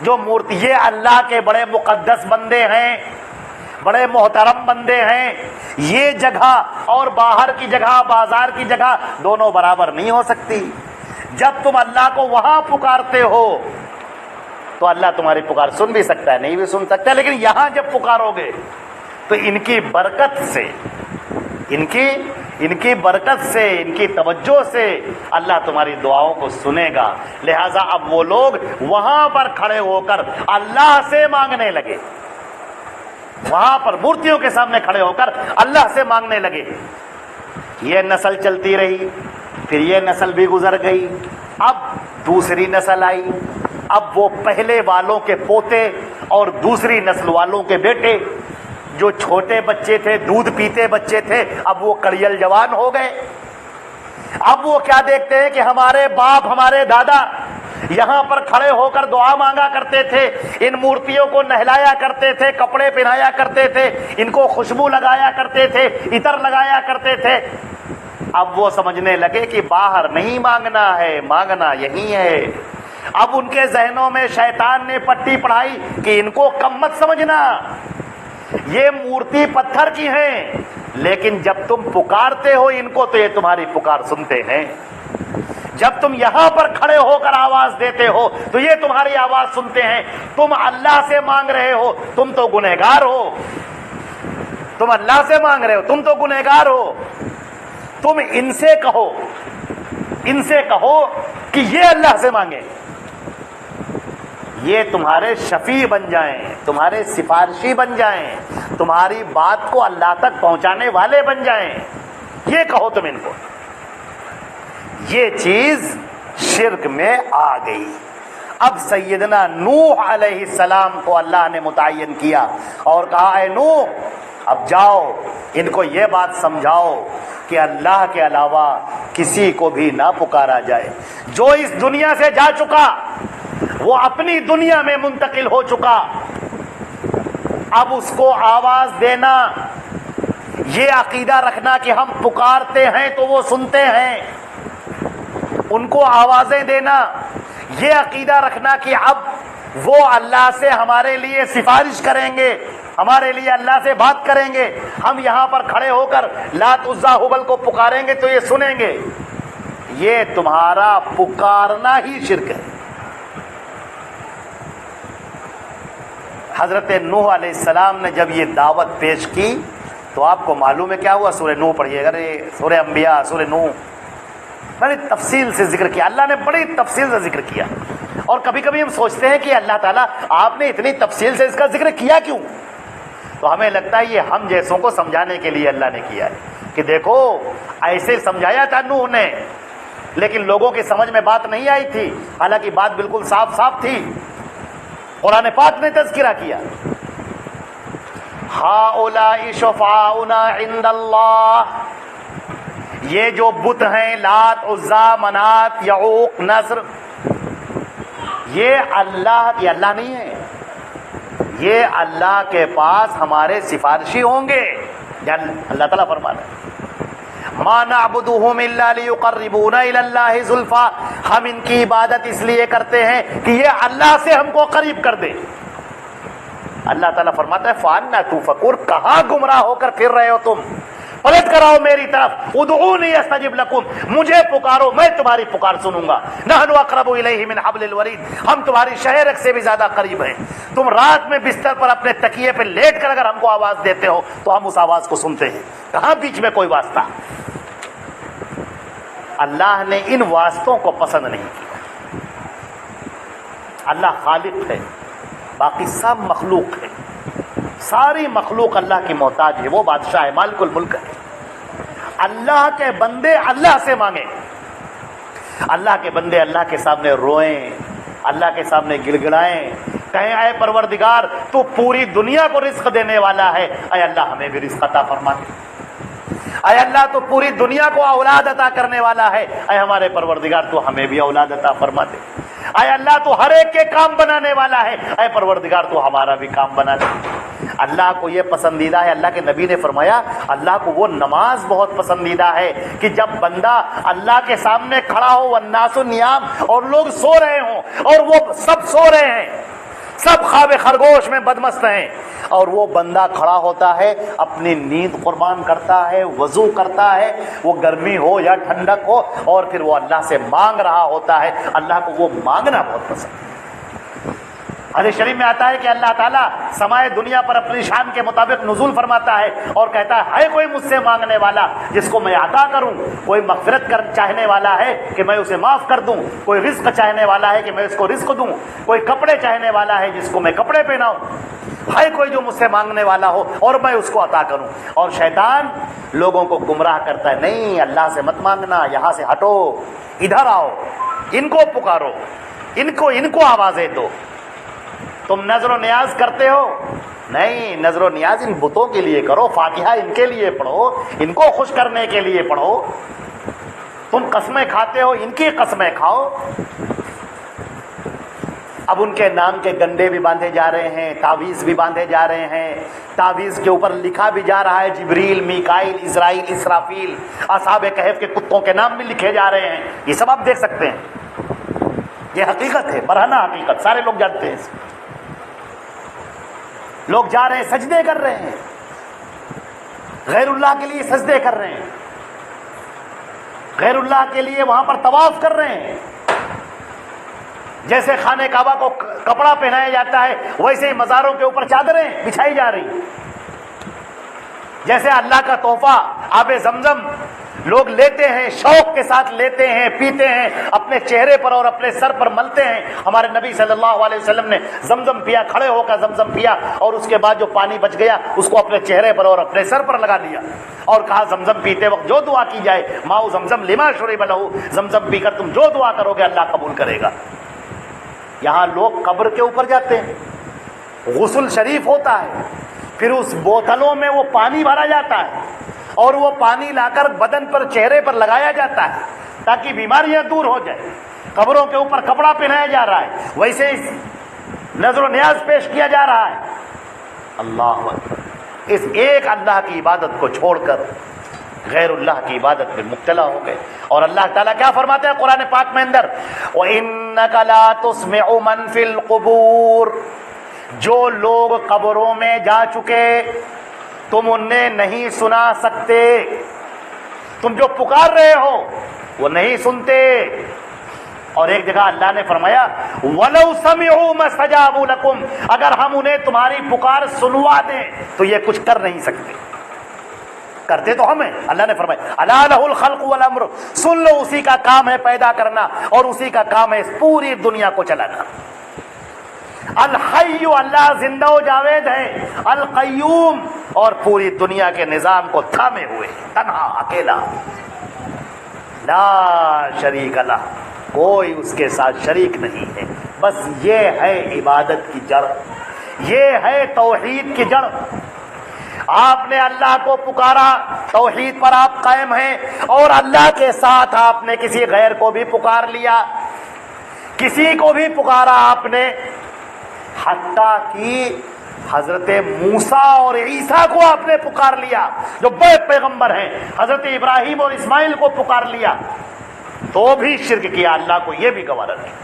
جو مورتی، یہ اللہ کے بڑے مقدس بندے ہیں، بڑے محترم بندے ہیں، یہ جگہ اور باہر کی جگہ، بازار کی جگہ دونوں برابر نہیں ہو سکتی۔ جب تم اللہ کو وہاں پکارتے ہو تو اللہ تمہاری پکار سن بھی سکتا ہے، نہیں بھی سن سکتا ہے، لیکن یہاں جب پکارو گے تو ان کی برکت سے، ان کی برکت سے، ان کی توجہ سے اللہ تمہاری دعاؤں کو سنے گا۔ لہذا اب وہ لوگ وہاں پر کھڑے ہو کر اللہ سے مانگنے لگے، وہاں پر مورتیوں کے سامنے کھڑے ہو کر اللہ سے مانگنے لگے۔ یہ نسل چلتی رہی، پھر یہ نسل بھی گزر گئی، اب دوسری نسل آئی، اب وہ پہلے والوں کے پوتے اور دوسری نسل والوں کے بیٹے، جو چھوٹے بچے تھے، دودھ پیتے بچے تھے، اب وہ کڑیل جوان ہو گئے۔ اب وہ کیا دیکھتے ہیں کہ ہمارے باپ، ہمارے دادا یہاں پر کھڑے ہو کر دعا مانگا کرتے تھے، ان مورتیوں کو نہلایا کرتے تھے، کپڑے پہنایا کرتے تھے، ان کو خوشبو لگایا کرتے تھے، عطر لگایا کرتے تھے۔ اب وہ سمجھنے لگے کہ باہر نہیں مانگنا ہے، مانگنا یہی ہے۔ اب ان کے ذہنوں میں شیطان نے پٹی پڑھائی کہ ان کو کم مت سمجھنا، یہ مورتی پتھر کی ہیں، لیکن جب تم پکارتے ہو ان کو تو یہ تمہاری پکار سنتے ہیں، جب تم یہاں پر کھڑے ہو کر آواز دیتے ہو تو یہ تمہاری آواز سنتے ہیں۔ تم اللہ سے مانگ رہے ہو، تم تو گنہگار ہو، تم اللہ سے مانگ رہے ہو، تم تو گنہگار ہو۔ تم ان سے کہو کہ یہ اللہ سے مانگے، یہ تمہارے شفیع بن جائیں، تمہارے سفارشی بن جائیں، تمہاری بات کو اللہ تک پہنچانے والے بن جائیں، یہ کہو تم ان کو۔ یہ چیز شرک میں آ گئی۔ اب سیدنا نوح علیہ السلام کو اللہ نے متعین کیا اور کہا، اے نوح اب جاؤ ان کو یہ بات سمجھاؤ کہ اللہ کے علاوہ کسی کو بھی نہ پکارا جائے۔ جو اس دنیا سے جا چکا وہ اپنی دنیا میں منتقل ہو چکا، اب اس کو آواز دینا، یہ عقیدہ رکھنا کہ ہم پکارتے ہیں تو وہ سنتے ہیں، ان کو آوازیں دینا، یہ عقیدہ رکھنا کہ اب وہ اللہ سے ہمارے لیے سفارش کریں گے، ہمارے لیے اللہ سے بات کریں گے، ہم یہاں پر کھڑے ہو کر لات عزا ہبل کو پکاریں گے تو یہ سنیں گے، یہ تمہارا پکارنا ہی شرک ہے۔ حضرت نوح علیہ السلام نے جب یہ دعوت پیش کی تو آپ کو معلوم ہے کیا ہوا؟ سورہ نوح پڑھیے گا، سورہ انبیاء، سورہ نوح، بڑی تفصیل سے ذکر کیا، اللہ نے بڑی تفصیل سے ذکر کیا۔ اور کبھی کبھی ہم سوچتے ہیں کہ اللہ تعالیٰ آپ نے اتنی تفصیل سے اس کا ذکر کیا کیوں؟ تو ہمیں لگتا ہے یہ ہم جیسوں کو سمجھانے کے لیے اللہ نے کیا ہے کہ دیکھو ایسے سمجھایا تھا نوح نے، لیکن لوگوں کی سمجھ میں بات نہیں آئی تھی، حالانکہ بات بالکل صاف صاف تھی۔ قرآن پاک نے تذکرہ کیا، ہؤلاء شفعاؤنا عند اللہ، یہ جو بت ہیں لات عزا منات یعوق نصر، یہ اللہ نہیں ہے، یہ اللہ کے پاس ہمارے سفارشی ہوں گے۔ اللہ تعالیٰ فرماتا ہے ما نعبدهم الا ليقربونا الى الله زلفى، ہم ان کی عبادت اس لیے کرتے ہیں کہ یہ اللہ سے ہم کو قریب کر دے۔ اللہ تعالیٰ فرماتا ہے فَأَنَّىٰ تُؤْفَكُونَ، کہاں گمراہ ہو کر پھر رہے ہو تم؟ پلٹ کر آؤ میری طرف، ادعونی استجب لکم، مجھے پکارو میں تمہاری پکار سنوں گا۔ نحن اقرب الیہ من حبل الورید، ہم تمہاری شہرک سے بھی زیادہ قریب ہیں۔ تم رات میں بستر پر اپنے تکیے پہ لیٹ کر اگر ہم کو آواز دیتے ہو تو ہم اس آواز کو سنتے ہیں، کہاں بیچ میں کوئی واسطہ۔ اللہ نے ان واسطوں کو پسند نہیں کیا۔ اللہ خالق ہے، باقی سب مخلوق ہے، ساری مخلوق اللہ کی محتاج ہے، وہ بادشاہ ہے، مالک الملک ہے۔ اللہ کے بندے اللہ سے مانگیں، اللہ کے بندے اللہ کے سامنے روئیں، اللہ کے سامنے گڑ گڑائیں، کہیں اے پروردگار تو پوری دنیا کو رزق دینے والا ہے، اے اللہ ہمیں بھی رزق عطا فرما دے، اے اللہ تو پوری دنیا کو اولاد عطا کرنے والا ہے، اے ہمارے پروردگار تو ہمیں بھی اولاد عطا فرما دے، اے اللہ تو ہر ایک کے کام بنانے والا ہے، اے پروردگار تو ہمارا بھی کام بنا دے۔ اللہ کو یہ پسندیدہ ہے، اللہ کے نبی نے فرمایا اللہ کو وہ نماز بہت پسندیدہ ہے کہ جب بندہ اللہ کے سامنے کھڑا ہو والناس نیام، اور لوگ سو رہے ہوں اور وہ سب سو رہے ہیں، سب خواب خرگوش میں بدمست ہیں، اور وہ بندہ کھڑا ہوتا ہے، اپنی نیند قربان کرتا ہے، وضو کرتا ہے، وہ گرمی ہو یا ٹھنڈک ہو، اور پھر وہ اللہ سے مانگ رہا ہوتا ہے۔ اللہ کو وہ مانگنا بہت پسند ہے۔ حدیث شریف میں آتا ہے کہ اللہ تعالیٰ سمائے دنیا پر اپنی شان کے مطابق نزول فرماتا ہے اور کہتا ہے کوئی مجھ سے مانگنے والا جس کو میں عطا کروں، کوئی مغفرت چاہنے والا ہے کہ میں اسے معاف کر دوں، کوئی رزق چاہنے والا ہے کہ میں اس کو رزق دوں، کوئی کپڑے چاہنے والا ہے جس کو میں کپڑے پہناؤں، ہے کوئی جو مجھ سے مانگنے والا ہو اور میں اس کو عطا کروں۔ اور شیطان لوگوں کو گمراہ کرتا ہے، نہیں اللہ سے مت مانگنا، یہاں سے ہٹو، ادھر آؤ، ان کو پکارو، ان کو آوازیں دو۔ تم نظر و نیاز کرتے ہو، نہیں، نظر و نیاز ان بتوں کے لیے کرو، فاتحہ ان کے لیے پڑھو، ان کو خوش کرنے کے لیے پڑھو۔ تم قسمیں کھاتے ہو، ان کی قسمیں کھاؤ۔ اب ان کے نام کے گنڈے بھی باندھے جا رہے ہیں، تعویذ بھی باندھے جا رہے ہیں، تعویذ کے اوپر لکھا بھی جا رہا ہے جبریل، میکائیل، اسرائیل، اسرافیل، اصحاب کہف کے کتوں کے نام بھی لکھے جا رہے ہیں۔ یہ سب آپ دیکھ سکتے ہیں، یہ حقیقت ہے، برہنہ حقیقت، سارے لوگ جانتے ہیں۔ لوگ جا رہے ہیں، سجدے کر رہے ہیں، غیر اللہ کے لیے سجدے کر رہے ہیں، غیر اللہ کے لیے وہاں پر طواف کر رہے ہیں۔ جیسے خانہ کعبہ کو کپڑا پہنایا جاتا ہے، ویسے ہی مزاروں کے اوپر چادریں بچھائی جا رہی۔ جیسے اللہ کا تحفہ آب زمزم لوگ لیتے ہیں، شوق کے ساتھ لیتے ہیں، پیتے ہیں، اپنے چہرے پر اور اپنے سر پر ملتے ہیں۔ ہمارے نبی صلی اللہ علیہ وسلم نے زمزم پیا، کھڑے ہو کر زمزم پیا، اور اس کے بعد جو پانی بچ گیا اس کو اپنے چہرے پر اور اپنے سر پر لگا لیا، اور کہا زمزم پیتے وقت جو دعا کی جائے، ماؤ زمزم لما شرب لہ، زمزم پی کر تم جو دعا کرو گے اللہ قبول کرے گا۔ یہاں لوگ قبر کے اوپر جاتے ہیں، غسل شریف ہوتا ہے، پھر اس بوتلوں میں وہ پانی بھرا جاتا ہے اور وہ پانی لا کر بدن پر، چہرے پر لگایا جاتا ہے تاکہ بیماریاں دور ہو جائیں۔ قبروں کے اوپر کپڑا پہنایا جا رہا ہے، ویسے ہی نظر و نیاز پیش کیا جا رہا ہے۔ اللہ اکبر، اس ایک اللہ کی عبادت کو چھوڑ کر غیر اللہ کی عبادت میں مبتلا ہو گئے۔ اور اللہ تعالیٰ کیا فرماتے ہیں قرآن پاک میں اندر، وَإِنَّكَ لَا تُسْمِعُ مَنْ فِي الْقُبُورِ، جو لوگ قبروں میں جا چکے تم انہیں نہیں سنا سکتے، تم جو پکار رہے ہو وہ نہیں سنتے۔ اور ایک جگہ اللہ نے فرمایا وَلَوْ سَمِعُوا مَا اسْتَجَابُوا لَكُمْ، اگر ہم انہیں تمہاری پکار سنوا دیں تو یہ کچھ کر نہیں سکتے، کرتے تو ہمیں۔ اللہ نے فرمایا الا لہ الخلق والامر، سن لو اسی کا کام ہے پیدا کرنا اور اسی کا کام ہے اس پوری دنیا کو چلانا۔ الحی، اللہ زندہ و جاوید ہے، القیوم، اور پوری دنیا کے نظام کو تھامے ہوئے، تنہا، اکیلا، لا شریک لہ، کوئی اس کے ساتھ شریک نہیں ہے۔ بس یہ ہے عبادت کی جڑ، یہ ہے توحید کی جڑ۔ آپ نے اللہ کو پکارا، توحید پر آپ قائم ہیں، اور اللہ کے ساتھ آپ نے کسی غیر کو بھی پکار لیا، کسی کو بھی پکارا آپ نے، حتیٰ کہ حضرت موسیٰ اور عیسیٰ کو آپ نے پکار لیا جو بڑے پیغمبر ہیں، حضرت ابراہیم اور اسماعیل کو پکار لیا، تو بھی شرک کیا، اللہ کو یہ بھی گوارا نہیں۔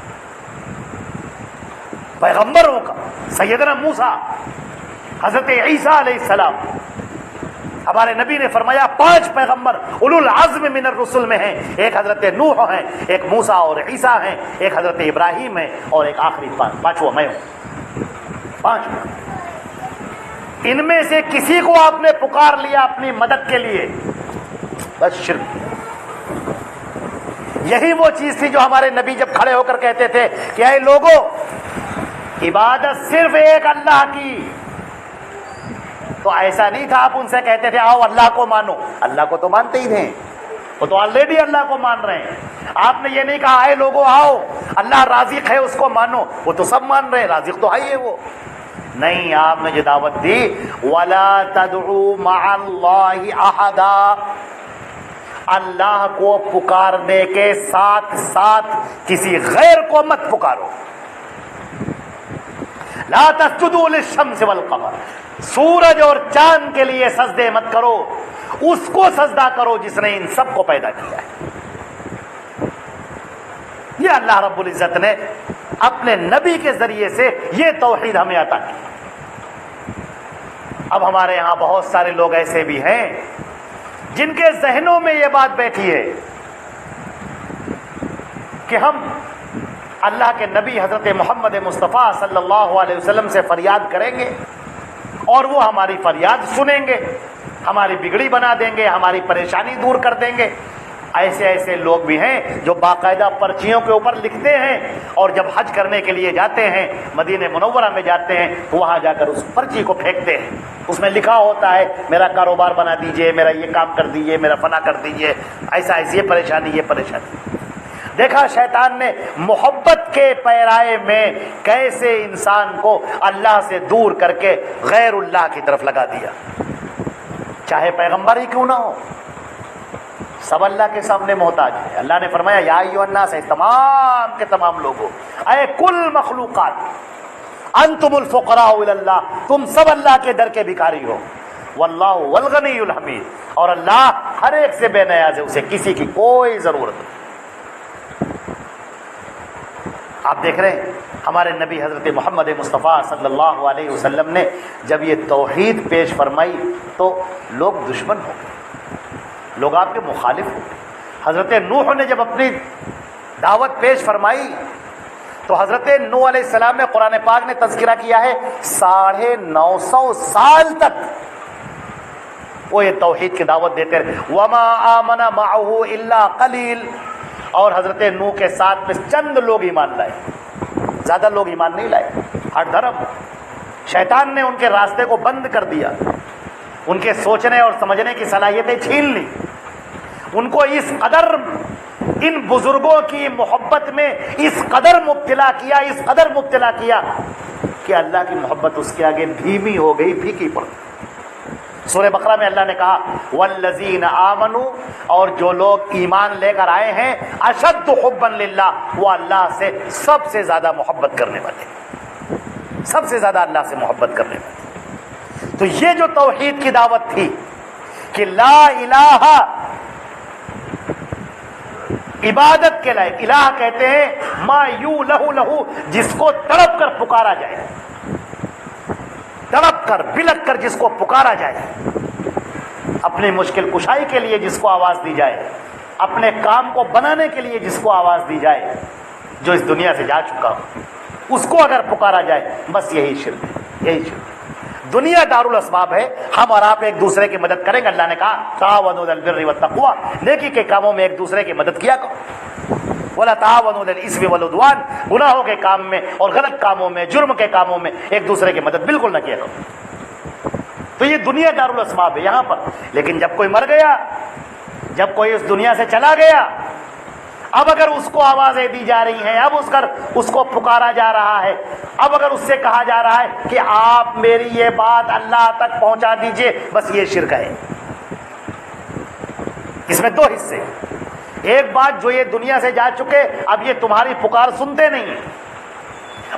پیغمبروں کا سیدنا موسیٰ، حضرت عیسیٰ علیہ السلام، ہمارے نبی نے فرمایا 5 پیغمبر اولو العزم من الرسل میں ہیں، ایک حضرت نوح ہیں، ایک موسیٰ اور عیسیٰ ہیں، ایک حضرت ابراہیم ہے، اور ایک آخری 5واں میں ہوں۔ 5 ان میں سے کسی کو آپ نے پکار لیا اپنی مدد کے لیے، بس شرک۔ یہی وہ چیز تھی جو ہمارے نبی جب کھڑے ہو کر کہتے تھے کہ اے لوگو، عبادت صرف ایک اللہ کی، تو ایسا نہیں تھا آپ ان سے کہتے تھے آؤ اللہ کو مانو، اللہ کو تو مانتے ہی تھے، وہ تو آلریڈی اللہ کو مان رہے ہیں۔ آپ نے یہ نہیں کہا اے لوگو آؤ اللہ رازق ہے اس کو مانو، وہ تو سب مان رہے ہیں، رازق تو ہے ہی ہے وہ۔ نہیں، آپ نے جو دعوت دی وَلَا تَدْعُوا مَعَ اللَّهِ أَحَدًا، اللہ کو پکارنے کے ساتھ ساتھ کسی غیر کو مت پکارو. لا تسجدوا للشمس والقمر، سورج اور چاند کے لیے سجدے مت کرو، اس کو سجدہ کرو جس نے ان سب کو پیدا کیا ہے. یہ اللہ رب العزت نے اپنے نبی کے ذریعے سے یہ توحید ہمیں عطا کی. اب ہمارے ہاں بہت سارے لوگ ایسے بھی ہیں جن کے ذہنوں میں یہ بات بیٹھی ہے کہ ہم اللہ کے نبی حضرت محمد مصطفیٰ صلی اللہ علیہ وسلم سے فریاد کریں گے اور وہ ہماری فریاد سنیں گے، ہماری بگڑی بنا دیں گے، ہماری پریشانی دور کر دیں گے. ایسے ایسے لوگ بھی ہیں جو باقاعدہ پرچیوں کے اوپر لکھتے ہیں اور جب حج کرنے کے لیے جاتے ہیں، مدینہ منورہ میں جاتے ہیں، تو وہاں جا کر اس پرچی کو پھینکتے ہیں. اس میں لکھا ہوتا ہے میرا کاروبار بنا دیجئے، میرا یہ کام کر دیجئے، میرا فنا کر دیجئے، ایسا ایسی یہ پریشانی. دیکھا شیطان نے محبت کے پیرائے میں کیسے انسان کو اللہ سے دور کر کے غیر اللہ کی طرف لگا دیا. چاہے پیغمبر ہی کیوں نہ ہو، سب اللہ کے سامنے محتاج ہے. اللہ نے فرمایا یا ایھا الناس، تمام کے تمام لوگوں، اے کل مخلوقات، انتم الفقراء الی اللہ، تم سب اللہ کے در کے بھکاری ہو. واللہ والغنی الحمید، اور اللہ ہر ایک سے بے نیاز ہے، اسے کسی کی کوئی ضرورت نہیں. آپ دیکھ رہے ہیں ہمارے نبی حضرت محمد مصطفیٰ صلی اللہ علیہ وسلم نے جب یہ توحید پیش فرمائی تو لوگ دشمن ہو گئے، لوگ آپ کے مخالف ہو گئے. حضرت نوح نے جب اپنی دعوت پیش فرمائی تو حضرت نوح علیہ السلام نے، قرآن پاک نے تذکرہ کیا ہے، 950 سال تک وہ یہ توحید کی دعوت دیتے رہے. وما آمن معه الا قلیل، اور حضرت نوح کے ساتھ میں چند لوگ ایمان لائے، زیادہ لوگ ایمان نہیں لائے. ہر دھرم شیطان نے ان کے راستے کو بند کر دیا، ان کے سوچنے اور سمجھنے کی صلاحیتیں چھین لی. ان کو اس قدر ان بزرگوں کی محبت میں اس قدر مبتلا کیا کہ اللہ کی محبت اس کے آگے دھیمی ہو گئی، پھیکی پڑ گئی. سورہ بقرہ میں اللہ نے کہا والذین آمنوا، اور جو لوگ ایمان لے کر آئے ہیں، اشد حبا للہ، وہ اللہ سے سب سے زیادہ محبت کرنے والے، سب سے زیادہ اللہ سے محبت کرنے والے. تو یہ جو توحید کی دعوت تھی کہ لا الہ، عبادت کے لائق، الہ کہتے ہیں ما یو لہو، جس کو تڑپ کر پکارا جائے، تڑپ کر بلک کر جس کو پکارا جائے، اپنی مشکل کشائی کے لیے جس کو آواز دی جائے، اپنے کام کو بنانے کے لیے جس کو آواز دی جائے، جو اس دنیا سے جا چکا ہو اس کو اگر پکارا جائے، بس یہی شرک ہے، یہی شرک. دنیا دار الاسباب ہے، ہم اور آپ ایک دوسرے کی مدد کریں گے. اللہ نے کہا تعاونوا علی البر والتقوی، نیکی کے کاموں میں ایک دوسرے کی مدد کیا کرو. ولا تعاونوا علی الاثم والعدوان، گناہوں کے کام میں اور غلط کاموں میں، جرم کے کاموں میں ایک دوسرے کی مدد بالکل نہ کیا کرو. تو یہ دنیا دار الاسباب ہے یہاں پر. لیکن جب کوئی مر گیا، جب کوئی اس دنیا سے چلا گیا، اب اگر اس کو آوازیں دی جا رہی ہیں، اب اس کو پکارا جا رہا ہے، اب اگر اس سے کہا جا رہا ہے کہ آپ میری یہ بات اللہ تک پہنچا دیجئے، بس یہ شرک ہے. اس میں دو حصے، ایک بات جو یہ دنیا سے جا چکے اب یہ تمہاری پکار سنتے نہیں ہیں،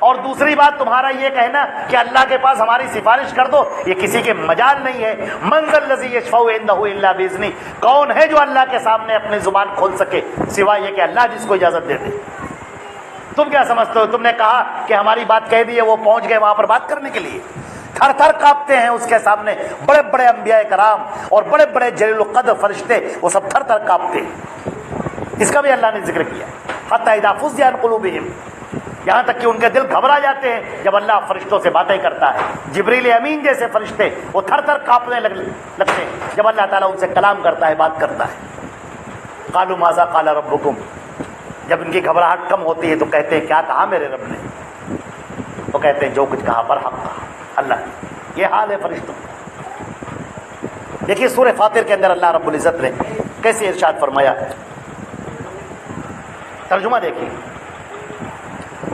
اور دوسری بات تمہارا یہ کہنا کہ اللہ کے پاس ہماری سفارش کر دو، یہ کسی کے مجال نہیں ہے. من ذا الذی یشفع عندہ الا باذنہ، کون ہے جو اللہ کے سامنے اپنی زبان کھول سکے سوائے یہ کہ اللہ جس کو اجازت دے دے. تم کیا سمجھتے ہو؟ تم نے کہا کہ ہماری بات کہہ دی ہے، وہ پہنچ گئے وہاں پر بات کرنے کے لیے، تھر تھر کانپتے ہیں اس کے سامنے. بڑے بڑے انبیاء کرام اور بڑے بڑے جلیل القدر فرشتے، وہ سب تھر تھر کانپتے ہیں. اس کا بھی اللہ نے ذکر کیا، حتی اذا فزع عن قلوبہم، یہاں تک کہ ان کے دل گھبرا جاتے ہیں جب اللہ فرشتوں سے باتیں کرتا ہے. جبریل امین جیسے فرشتے وہ تھر تھر کانپنے لگتے ہیں جب اللہ تعالیٰ ان سے کلام کرتا ہے، بات کرتا ہے. قالوا ماذا قال ربکم، جب ان کی گھبراہٹ کم ہوتی ہے تو کہتے ہیں کیا کہا میرے رب نے؟ تو کہتے ہیں جو کچھ کہا برحق کہا اللہ نے. یہ حال ہے فرشتوں. دیکھیے سورہ فاطر کے اندر اللہ رب العزت نے کیسے ارشاد فرمایا، ترجمہ دیکھیے.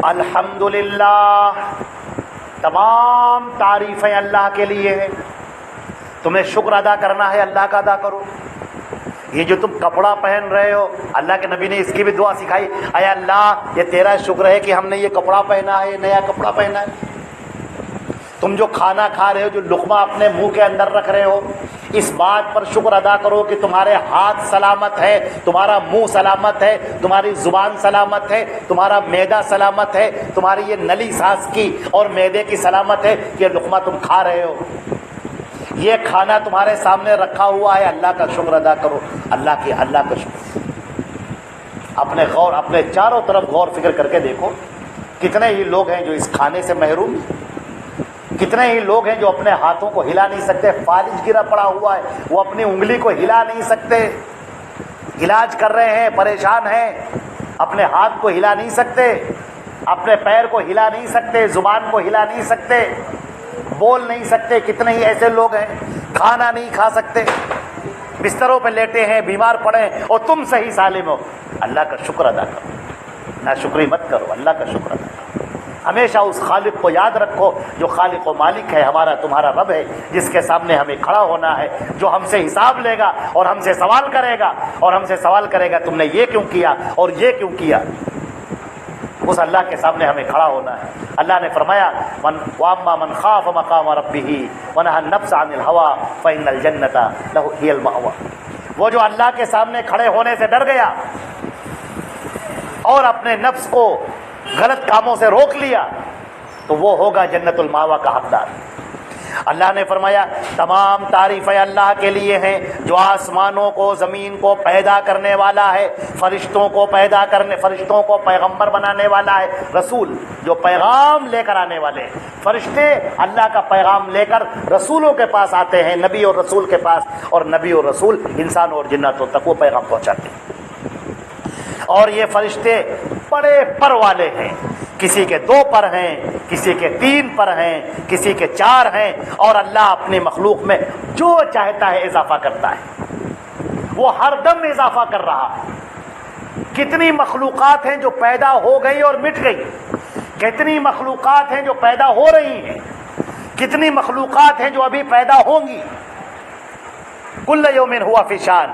الحمدللہ، تمام تعریفیں اللہ کے لیے ہیں. تمہیں شکر ادا کرنا ہے، اللہ کا ادا کرو. یہ جو تم کپڑا پہن رہے ہو، اللہ کے نبی نے اس کی بھی دعا سکھائی، اے اللہ یہ تیرا شکر ہے کہ ہم نے یہ کپڑا پہنا ہے، یہ نیا کپڑا پہنا ہے۔ تم جو کھانا کھا رہے ہو، جو لقمہ اپنے منہ کے اندر رکھ رہے ہو، اس بات پر شکر ادا کرو کہ تمہارے ہاتھ سلامت ہے، تمہارا منہ سلامت ہے، تمہاری زبان سلامت ہے، تمہارا معدہ سلامت ہے، تمہاری یہ نلی سانس کی اور معدے کی سلامت ہے کہ یہ لقمہ تم کھا رہے ہو، یہ کھانا تمہارے سامنے رکھا ہوا ہے، اللہ کا شکر ادا کرو، اللہ کا شکر۔ اپنے چاروں طرف غور فکر کر کے دیکھو، کتنے ہی لوگ ہیں جو اس کھانے سے محروم، کتنے ہی لوگ ہیں جو اپنے ہاتھوں کو ہلا نہیں سکتے، فالج گرا پڑا ہوا ہے، وہ اپنی انگلی کو ہلا نہیں سکتے، علاج کر رہے ہیں، پریشان ہیں، اپنے ہاتھ کو ہلا نہیں سکتے، اپنے پیر کو ہلا نہیں سکتے، زبان کو ہلا نہیں سکتے، بول نہیں سکتے۔ کتنے ہی ایسے لوگ ہیں کھانا نہیں کھا سکتے، بستروں پہ لیٹے ہیں، بیمار پڑے ہیں، اور تم صحیح سالم ہو۔ اللہ کا شکر ادا کرو، ناشکری مت کرو، اللہ کا شکر ادا کرو۔ ہمیشہ اس خالق کو یاد رکھو جو خالق و مالک ہے، ہمارا تمہارا رب ہے، جس کے سامنے ہمیں کھڑا ہونا ہے، جو ہم سے حساب لے گا اور ہم سے سوال کرے گا تم نے یہ کیوں کیا اور یہ کیوں کیا۔ اس اللہ کے سامنے ہمیں کھڑا ہونا ہے۔ اللہ نے فرمایا وَأَمَّا مَنْ خَافَ مَقَامَ رَبِّهِ وَنَهَى النَّفْسَ عَنِ الْهَوَىٰ فَإِنَّ الْجَنَّةَ لَهِيَ الْمَأْوَىٰ۔ وہ جو اللہ کے سامنے کھڑے ہونے سے ڈر گیا اور اپنے نفس کو غلط کاموں سے روک لیا تو وہ ہوگا جنت الماوا کا حقدار۔ اللہ نے فرمایا تمام تعریفیں اللہ کے لیے ہیں جو آسمانوں کو زمین کو پیدا کرنے والا ہے، فرشتوں کو پیغمبر بنانے والا ہے، رسول جو پیغام لے کر آنے والے ہیں۔ فرشتے اللہ کا پیغام لے کر رسولوں کے پاس آتے ہیں، نبی اور رسول کے پاس، اور نبی اور رسول انسان اور جناتوں تک وہ پیغام پہنچاتے ہیں۔ اور یہ فرشتے بڑے پر والے ہیں، کسی کے 2 پر ہیں، کسی کے 3 پر ہیں، کسی کے 4 ہیں، اور اللہ اپنی مخلوق میں جو چاہتا ہے اضافہ کرتا ہے، وہ ہر دم اضافہ کر رہا ہے۔ کتنی مخلوقات ہیں جو پیدا ہو گئی اور مٹ گئی، کتنی مخلوقات ہیں جو پیدا ہو رہی ہیں، کتنی مخلوقات ہیں جو ابھی پیدا ہوں گی۔ کل یوم ہوا فی شان،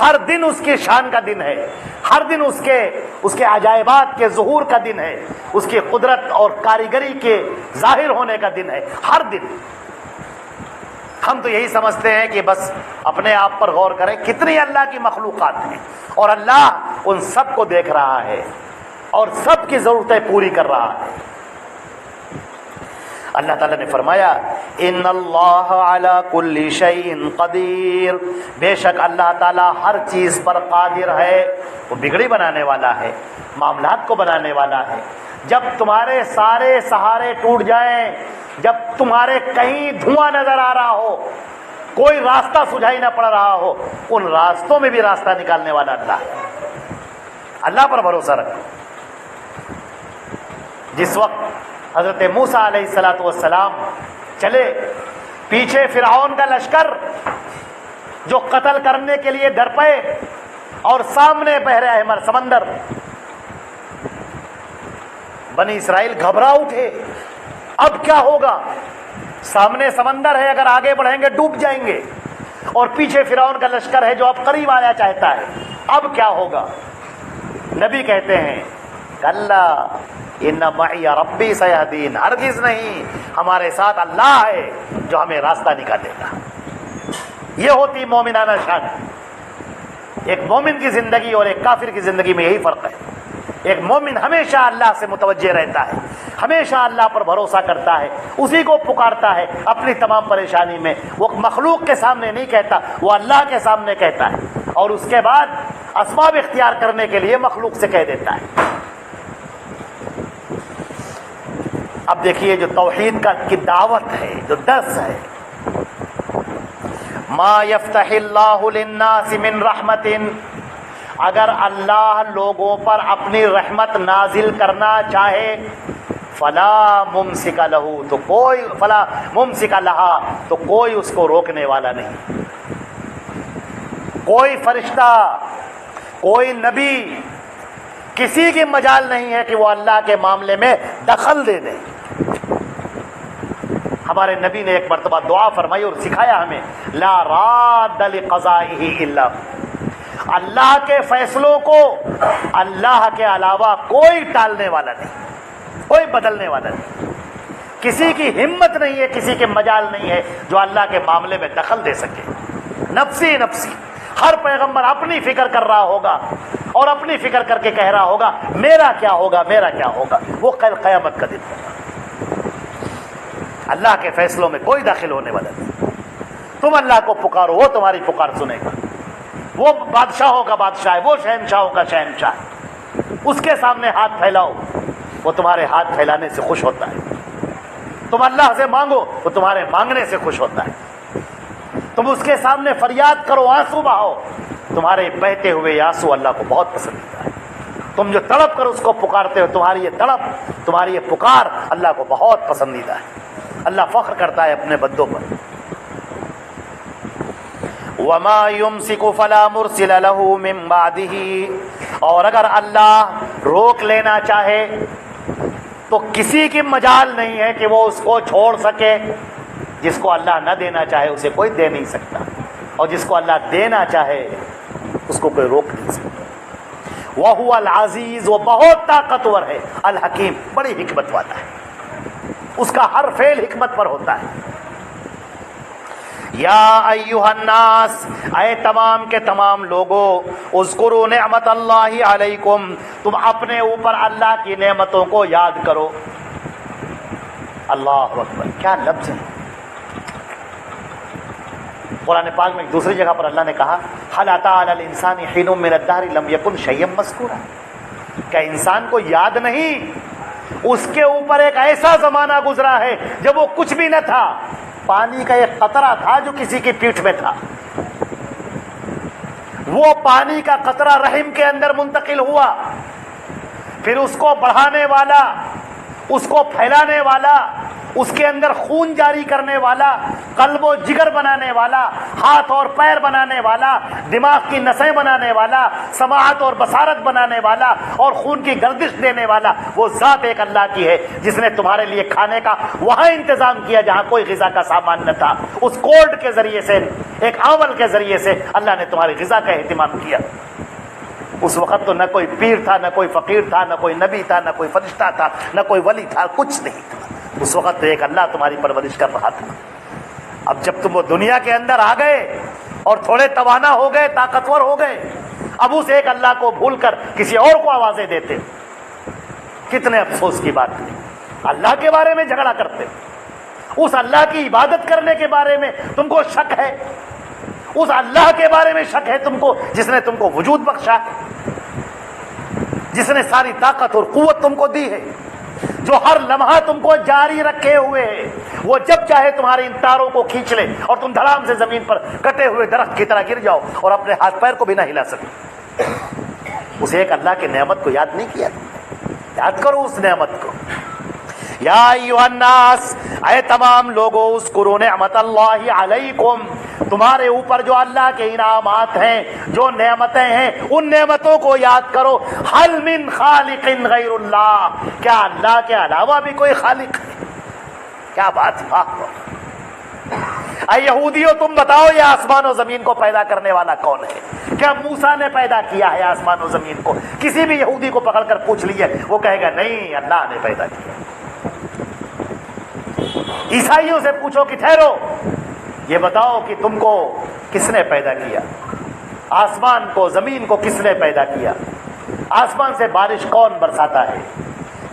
ہر دن اس کی شان کا دن ہے، ہر دن اس کے عجائبات کے ظہور کا دن ہے، اس کی قدرت اور کاریگری کے ظاہر ہونے کا دن ہے، ہر دن۔ ہم تو یہی سمجھتے ہیں کہ بس اپنے آپ پر غور کریں، کتنی اللہ کی مخلوقات ہیں، اور اللہ ان سب کو دیکھ رہا ہے اور سب کی ضرورتیں پوری کر رہا ہے۔ اللہ تعالیٰ نے فرمایا ان اللہ علی کل شیء قدیر، بے شک اللہ تعالیٰ ہر چیز پر قادر ہے، وہ بگڑی بنانے والا ہے، معاملات کو بنانے والا ہے۔ جب تمہارے سارے سہارے ٹوٹ جائیں، جب تمہارے کہیں دھواں نظر آ رہا ہو، کوئی راستہ سجھائی نہ پڑ رہا ہو، ان راستوں میں بھی راستہ نکالنے والا اللہ ہے۔ اللہ پر بھروسہ رکھو۔ جس وقت حضرت موسیٰ علیہ السلام چلے، پیچھے فرعون کا لشکر جو قتل کرنے کے لیے ڈر پے، اور سامنے بحر احمر سمندر، بنی اسرائیل گھبرا اٹھے، اب کیا ہوگا؟ سامنے سمندر ہے، اگر آگے بڑھیں گے ڈوب جائیں گے، اور پیچھے فرعون کا لشکر ہے جو اب قریب آیا چاہتا ہے، اب کیا ہوگا؟ نبی کہتے ہیں کلا ان معی ربی سیہدین، ہرگز نہیں، ہمارے ساتھ اللہ ہے جو ہمیں راستہ نکالے گا۔ یہ ہوتی مومنانہ شان۔ ایک مومن کی زندگی اور ایک کافر کی زندگی میں یہی فرق ہے۔ ایک مومن ہمیشہ اللہ سے متوجہ رہتا ہے، ہمیشہ اللہ پر بھروسہ کرتا ہے، اسی کو پکارتا ہے اپنی تمام پریشانی میں۔ وہ مخلوق کے سامنے نہیں کہتا، وہ اللہ کے سامنے کہتا ہے، اور اس کے بعد اسباب اختیار کرنے کے لیے مخلوق سے کہہ دیتا ہے۔ اب دیکھیے جو توحید کی دعوت ہے، جو درس ہے، ما یفتح اللہ للناس من رحمت، اگر اللہ لوگوں پر اپنی رحمت نازل کرنا چاہے، فلا ممسک لہ، تو کوئی اس کو روکنے والا نہیں، کوئی فرشتہ، کوئی نبی، کسی کی مجال نہیں ہے کہ وہ اللہ کے معاملے میں دخل دے دے۔ ہمارے نبی نے ایک مرتبہ دعا فرمائی اور سکھایا ہمیں، لا راد لقضائہ الا، اللہ کے فیصلوں کو اللہ کے علاوہ کوئی ٹالنے والا نہیں، کوئی بدلنے والا نہیں، کسی کی ہمت نہیں ہے، کسی کے مجال نہیں ہے جو اللہ کے معاملے میں دخل دے سکے۔ نفسی نفسی، ہر پیغمبر اپنی فکر کر رہا ہوگا اور اپنی فکر کر کے کہہ رہا ہوگا میرا کیا ہوگا، میرا کیا ہوگا۔ وہ کل قیامت کا دن ہوگا، اللہ کے فیصلوں میں کوئی داخل ہونے والا نہیں۔ تم اللہ کو پکارو، وہ تمہاری پکار سنے گا۔ وہ بادشاہوں کا بادشاہ ہے، وہ شہنشاہوں کا شہنشاہ ہے، اس کے سامنے ہاتھ پھیلاؤ، وہ تمہارے ہاتھ پھیلانے سے خوش ہوتا ہے۔ تم اللہ سے مانگو، وہ تمہارے مانگنے سے خوش ہوتا ہے۔ تم اس کے سامنے فریاد کرو، آنسو بہاؤ، تمہارے بہتے ہوئے آنسو اللہ کو بہت پسند ہے۔ تم جو تڑپ کر اس کو پکارتے ہو، تمہاری یہ تڑپ، تمہاری یہ پکار اللہ کو بہت پسندیدہ ہے۔ اللہ فخر کرتا ہے اپنے بندوں پر۔ وَمَا يُمْسِكُ فَلَا مُرْسِلَ لَهُ مِن بَعْدِهِ، اور اگر اللہ روک لینا چاہے تو کسی کی مجال نہیں ہے کہ وہ اس کو چھوڑ سکے۔ جس کو اللہ نہ دینا چاہے اسے کوئی دے نہیں سکتا، اور جس کو اللہ دینا چاہے اس کو کوئی روک نہیں سکتا۔ وَهُوَ الْعَزِيزُ، وہ بہت طاقتور ہے، الحکیم، بڑی حکمت والا ہے، اس کا ہر فعل حکمت پر ہوتا ہے۔ یا ایھا الناس، اے تمام کے تمام لوگوں، اذکروا نعمت اللہ علیکم، تم اپنے اوپر اللہ کی نعمتوں کو یاد کرو۔ اللہ اکبر، کیا لفظ ہے! قرآن پاک میں ایک دوسری جگہ پر اللہ نے کہا هل اتى علی الانسان حین من الدہر لم یکن شیئا مذکورا، کیا انسان کو یاد نہیں اس کے اوپر ایک ایسا زمانہ گزرا ہے جب وہ کچھ بھی نہ تھا، پانی کا ایک قطرہ تھا جو کسی کی پیٹھ میں تھا، وہ پانی کا قطرہ رحم کے اندر منتقل ہوا، پھر اس کو بڑھانے والا، اس کو پھیلانے والا، اس کے اندر خون جاری کرنے والا، قلب و جگر بنانے والا، ہاتھ اور پیر بنانے والا، دماغ کی نسیں بنانے والا، سماعت اور بصارت بنانے والا، اور خون کی گردش دینے والا، وہ ذات ایک اللہ کی ہے جس نے تمہارے لیے کھانے کا وہاں انتظام کیا جہاں کوئی غذا کا سامان نہ تھا، اس کولڈ کے ذریعے سے، ایک آول کے ذریعے سے اللہ نے تمہاری غذا کا اہتمام کیا۔ اس وقت تو نہ کوئی پیر تھا، نہ کوئی فقیر تھا، نہ کوئی نبی تھا، نہ کوئی فرشتہ تھا، نہ کوئی ولی تھا، کچھ نہیں تھا۔ اس وقت تو ایک اللہ تمہاری پرورش کر رہا تھا۔ اب جب تم وہ دنیا کے اندر آ گئے اور تھوڑے توانا ہو گئے، طاقتور ہو گئے، اب اس ایک اللہ کو بھول کر کسی اور کو آوازیں دیتے، کتنے افسوس کی بات ہے۔ اللہ کے بارے میں جھگڑا کرتے، اس اللہ کی عبادت کرنے کے بارے میں تم کو شک ہے، اس اللہ کے بارے میں شک ہے تم کو جس نے تم کو وجود بخشا ہے، جس نے ساری طاقت اور قوت تم کو دی ہے، جو ہر لمحہ تم کو جاری رکھے ہوئے ہے، وہ جب چاہے تمہارے ان تاروں کو کھینچ لے اور تم دھڑام سے زمین پر کٹے ہوئے درخت کی طرح گر جاؤ اور اپنے ہاتھ پیر کو بھی نہ ہلا سکو۔ اس ایک اللہ کی نعمت کو یاد نہیں کیا تم نے؟ یاد کرو اس نعمت کو۔ یا ایھا الناس، اے تمام لوگوں، اذکروا نعمت اللہ علیکم، تمہارے اوپر جو اللہ کے انعامات ہیں، جو نعمتیں ہیں، ان نعمتوں کو یاد کرو۔ هل من خالق غیر اللہ، کیا اللہ کے علاوہ بھی کوئی خالق ہے؟ کیا بات ہے! اے یہودیوں، تم بتاؤ یہ آسمان و زمین کو پیدا کرنے والا کون ہے؟ کیا موسیٰ نے پیدا کیا ہے آسمان و زمین کو؟ کسی بھی یہودی کو پکڑ کر پوچھ لیے، وہ کہے گا نہیں، اللہ نے پیدا کیا۔ عیسائیوں سے پوچھو کہ ٹھہرو، یہ بتاؤ کہ تم کو کس نے پیدا کیا؟ آسمان کو، زمین کو کس نے پیدا کیا؟ آسمان سے بارش کون برساتا ہے؟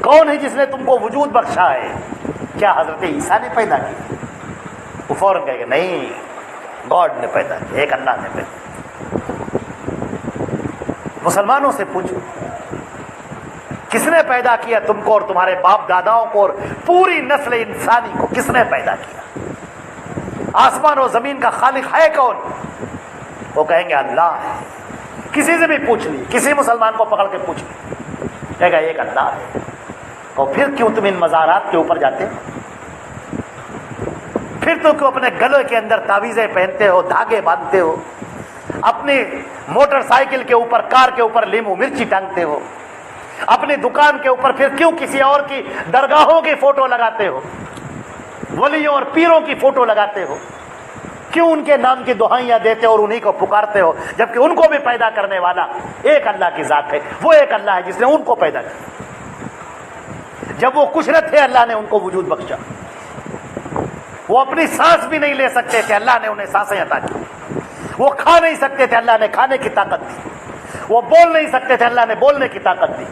کون ہے جس نے تم کو وجود بخشا ہے؟ کیا حضرت عیسیٰ نے پیدا کیا؟ وہ فوراً کہے گا نہیں، گاڈ نے پیدا کیا، ایک اللہ نے پیدا کیا۔ مسلمانوں سے پوچھو کس نے پیدا کیا تم کو اور تمہارے باپ داداؤں کو اور پوری نسل انسانی کو کس نے پیدا کیا؟ آسمان و زمین کا خالق ہے کون؟ وہ کہیں گے اللہ ہے۔ کسی سے بھی پوچھ لی، کسی مسلمان کو پکڑ کے پوچھ لی، کہے گا ایک اللہ ہے۔ اور پھر کیوں تم ان مزارات کے اوپر جاتے ہو؟ پھر تو کیوں اپنے گلے کے اندر تعویذیں پہنتے ہو، دھاگے باندھتے ہو، اپنی موٹر سائیکل کے اوپر، کار کے اوپر لیمو مرچی ٹانگتے ہو، اپنی دکان کے اوپر پھر کیوں کسی اور کی درگاہوں کی فوٹو لگاتے ہو، ولیوں اور پیروں کی فوٹو لگاتے ہو؟ کیوں ان کے نام کی دعائیاں دیتے ہو اور انہی کو پکارتے ہو، جبکہ ان کو بھی پیدا کرنے والا ایک اللہ کی ذات ہے، وہ ایک اللہ ہے جس نے ان کو پیدا کیا۔ جب وہ کچھ نہ تھے اللہ نے ان کو وجود بخشا، وہ اپنی سانس بھی نہیں لے سکتے تھے، اللہ نے انہیں سانسیں عطا کی، وہ کھا نہیں سکتے تھے، اللہ نے کھانے کی طاقت دی، وہ بول نہیں سکتے تھے، اللہ نے بولنے کی طاقت دی۔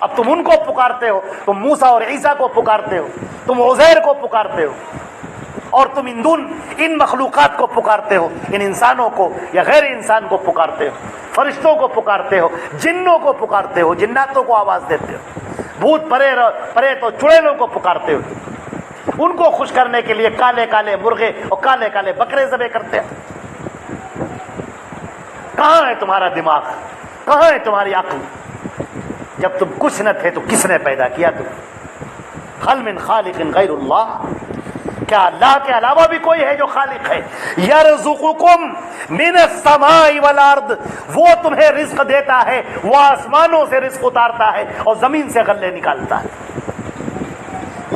اب تم ان کو پکارتے ہو، تم موسیٰ اور عیسیٰ کو پکارتے ہو، تم عزیر کو پکارتے ہو، اور تم ان مخلوقات کو پکارتے ہو، ان انسانوں کو یا غیر انسان کو پکارتے ہو، فرشتوں کو پکارتے ہو، جنوں کو پکارتے ہو، جناتوں کو آواز دیتے ہو، بھوت پریت اور چڑیلوں کو پکارتے ہو، ان کو خوش کرنے کے لیے کالے کالے مرغے اور کالے کالے بکرے ذبح کرتے ہو۔ کہاں ہے تمہارا دماغ؟ کہاں ہے تمہاری عقل؟ جب تم کچھ نہ تھے تو کس نے پیدا کیا تم؟ هل من خالق غیر اللہ، کیا اللہ کے علاوہ بھی کوئی ہے جو خالق ہے؟ یرزقکم من السماء والارض، وہ تمہیں رزق دیتا ہے، وہ آسمانوں سے رزق اتارتا ہے اور زمین سے غلے نکالتا ہے۔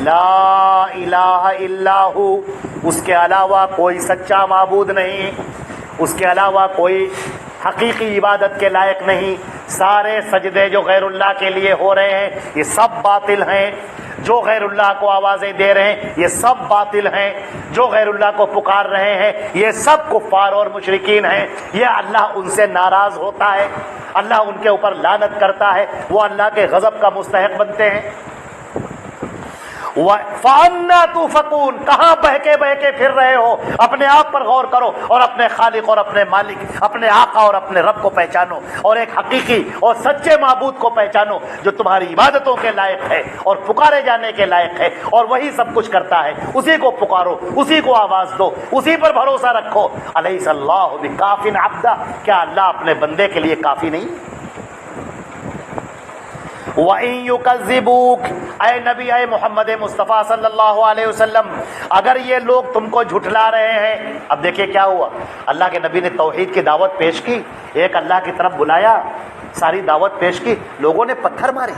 لا الہ الا ہو، اس کے علاوہ کوئی سچا معبود نہیں، اس کے علاوہ کوئی حقیقی عبادت کے لائق نہیں۔ سارے سجدے جو غیر اللہ کے لیے ہو رہے ہیں یہ سب باطل ہیں، جو غیر اللہ کو آوازیں دے رہے ہیں یہ سب باطل ہیں، جو غیر اللہ کو پکار رہے ہیں یہ سب کفار اور مشرکین ہیں۔ یہ اللہ ان سے ناراض ہوتا ہے، اللہ ان کے اوپر لعنت کرتا ہے، وہ اللہ کے غضب کا مستحق بنتے ہیں۔ فَأَنَّا تُؤْفَكُونَ، کہاں بہکے پھر رہے ہو؟ اپنے آپ پر غور کرو اور اپنے خالق اور اپنے مالک، اپنے آقا اور اپنے رب کو پہچانو، اور ایک حقیقی اور سچے معبود کو پہچانو جو تمہاری عبادتوں کے لائق ہے اور پکارے جانے کے لائق ہے، اور وہی سب کچھ کرتا ہے۔ اسی کو پکارو، اسی کو آواز دو، اسی پر بھروسہ رکھو۔ الیس اللہ بکاف عبدہ، کیا اللہ اپنے بندے کے لیے کافی نہیں؟ وَإِن يُكَذِّبُوكَ، اے نبی، اے محمد مصطفیٰ صلی اللہ علیہ وسلم، اگر یہ لوگ تم کو جھٹلا رہے ہیں۔ اب دیکھیں کیا ہوا، اللہ کے نبی نے توحید کی دعوت پیش کی، ایک اللہ کی طرف بلایا، ساری دعوت پیش کی، لوگوں نے پتھر مارے،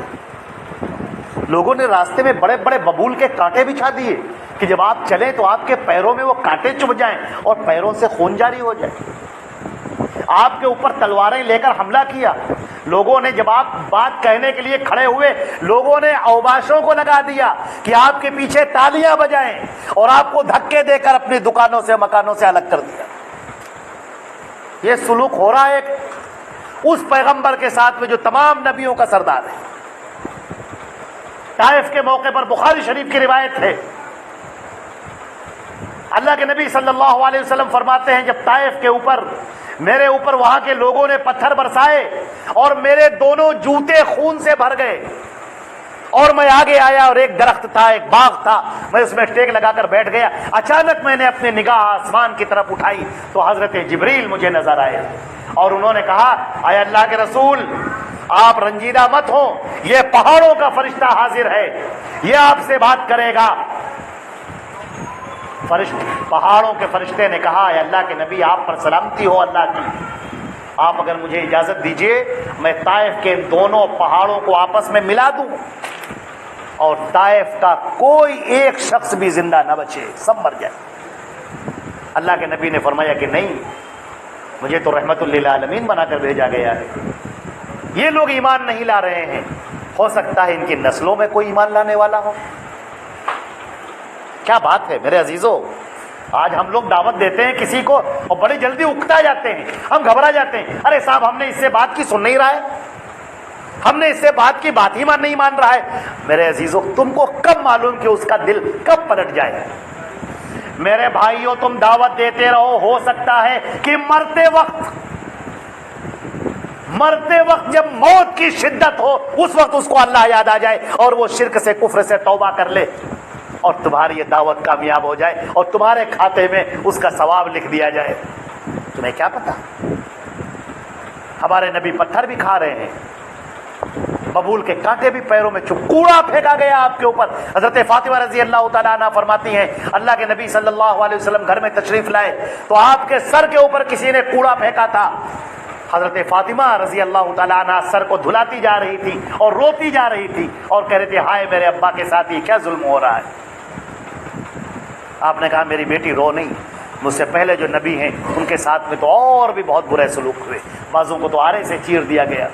لوگوں نے راستے میں بڑے بڑے ببول کے کانٹے بچھا دیے کہ جب آپ چلیں تو آپ کے پیروں میں وہ کانٹے چبھ جائیں اور پیروں سے خون جاری ہو جائے۔ آپ کے اوپر تلواریں لے کر حملہ کیا، لوگوں نے جب آپ بات کہنے کے لیے کھڑے ہوئے لوگوں نے اوباشوں کو لگا دیا کہ آپ کے پیچھے تالیاں بجائیں، اور آپ کو دھکے دے کر اپنی دکانوں سے مکانوں سے الگ کر دیا۔ یہ سلوک ہو رہا ہے اس پیغمبر کے ساتھ میں جو تمام نبیوں کا سردار ہے۔ طائف کے موقع پر بخاری شریف کی روایت ہے، اللہ کے نبی صلی اللہ علیہ وسلم فرماتے ہیں جب طائف کے اوپر میرے اوپر وہاں کے لوگوں نے پتھر برسائے اور میرے دونوں جوتے خون سے بھر گئے، اور میں آگے آیا اور ایک درخت تھا، ایک باغ تھا، میں اس میں ٹیک لگا کر بیٹھ گیا، اچانک میں نے اپنی نگاہ آسمان کی طرف اٹھائی تو حضرت جبریل مجھے نظر آئے، اور انہوں نے کہا اے اللہ کے رسول آپ رنجیدہ مت ہو، یہ پہاڑوں کا فرشتہ حاضر ہے، یہ آپ سے بات کرے گا۔ پہاڑوں کے فرشتے نے کہا اے اللہ کے نبی آپ پر سلامتی ہو اللہ کی، آپ اگر مجھے اجازت دیجئے میں طائف کے دونوں پہاڑوں کو آپس میں ملا دوں اور طائف کا کوئی ایک شخص بھی زندہ نہ بچے، سب مر جائے۔ اللہ کے نبی نے فرمایا کہ نہیں، مجھے تو رحمت للعالمین بنا کر بھیجا گیا ہے، یہ لوگ ایمان نہیں لا رہے ہیں، ہو سکتا ہے ان کی نسلوں میں کوئی ایمان لانے والا ہو۔ کیا بات ہے میرے عزیزو، آج ہم لوگ دعوت دیتے ہیں کسی کو اور بڑی جلدی اکتا جاتے ہیں، ہم گھبرا جاتے ہیں، ارے صاحب ہم نے اس سے بات کی سن نہیں رہا ہے، ہم نے اس سے بات کی بات ہی نہیں مان رہا ہے۔ میرے عزیزو تم کو کب معلوم کہ اس کا دل کب پلٹ جائے؟ میرے بھائیوں تم دعوت دیتے رہو، ہو سکتا ہے کہ مرتے وقت جب موت کی شدت ہو اس وقت اس کو اللہ یاد آ جائے اور وہ شرک سے کفر سے توبہ کر لے اور تمہاری یہ دعوت کامیاب ہو جائے اور تمہارے کھاتے میں اس کا ثواب لکھ دیا جائے۔ تمہیں کیا پتا، ہمارے نبی پتھر بھی کھا رہے ہیں، ببول کے کانٹے بھی پیروں میں کوڑا پھینکا گیا آپ کے اوپر۔ حضرت فاطمہ رضی اللہ تعالیٰ عنہ فرماتی ہیں اللہ کے نبی صلی اللہ علیہ وسلم گھر میں تشریف لائے تو آپ کے سر کے اوپر کسی نے کوڑا پھینکا تھا۔ حضرت فاطمہ رضی اللہ تعالیٰ عنہ سر کو دھلاتی جا رہی تھی اور روتی جا رہی تھی اور کہہ رہی تھی ہائے میرے ابا کے ساتھ یہ کیا ظلم ہو رہا ہے۔ آپ نے کہا میری بیٹی رو نہیں، مجھ سے پہلے جو نبی ہیں ان کے ساتھ میں تو اور بھی بہت برے سلوک ہوئے، بعضوں کو تو آرے سے چیر دیا گیا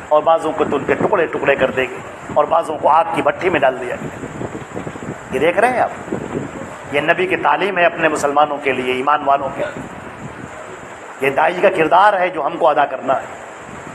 اور بعضوں کو تو ان کے ٹکڑے ٹکڑے کر دے گئے اور بعضوں کو آگ کی بھٹی میں ڈال دیا گیا۔ یہ دیکھ رہے ہیں آپ، یہ نبی کی تعلیم ہے اپنے مسلمانوں کے لیے، ایمان والوں کے لیے۔ یہ داعی کا کردار ہے جو ہم کو ادا کرنا ہے،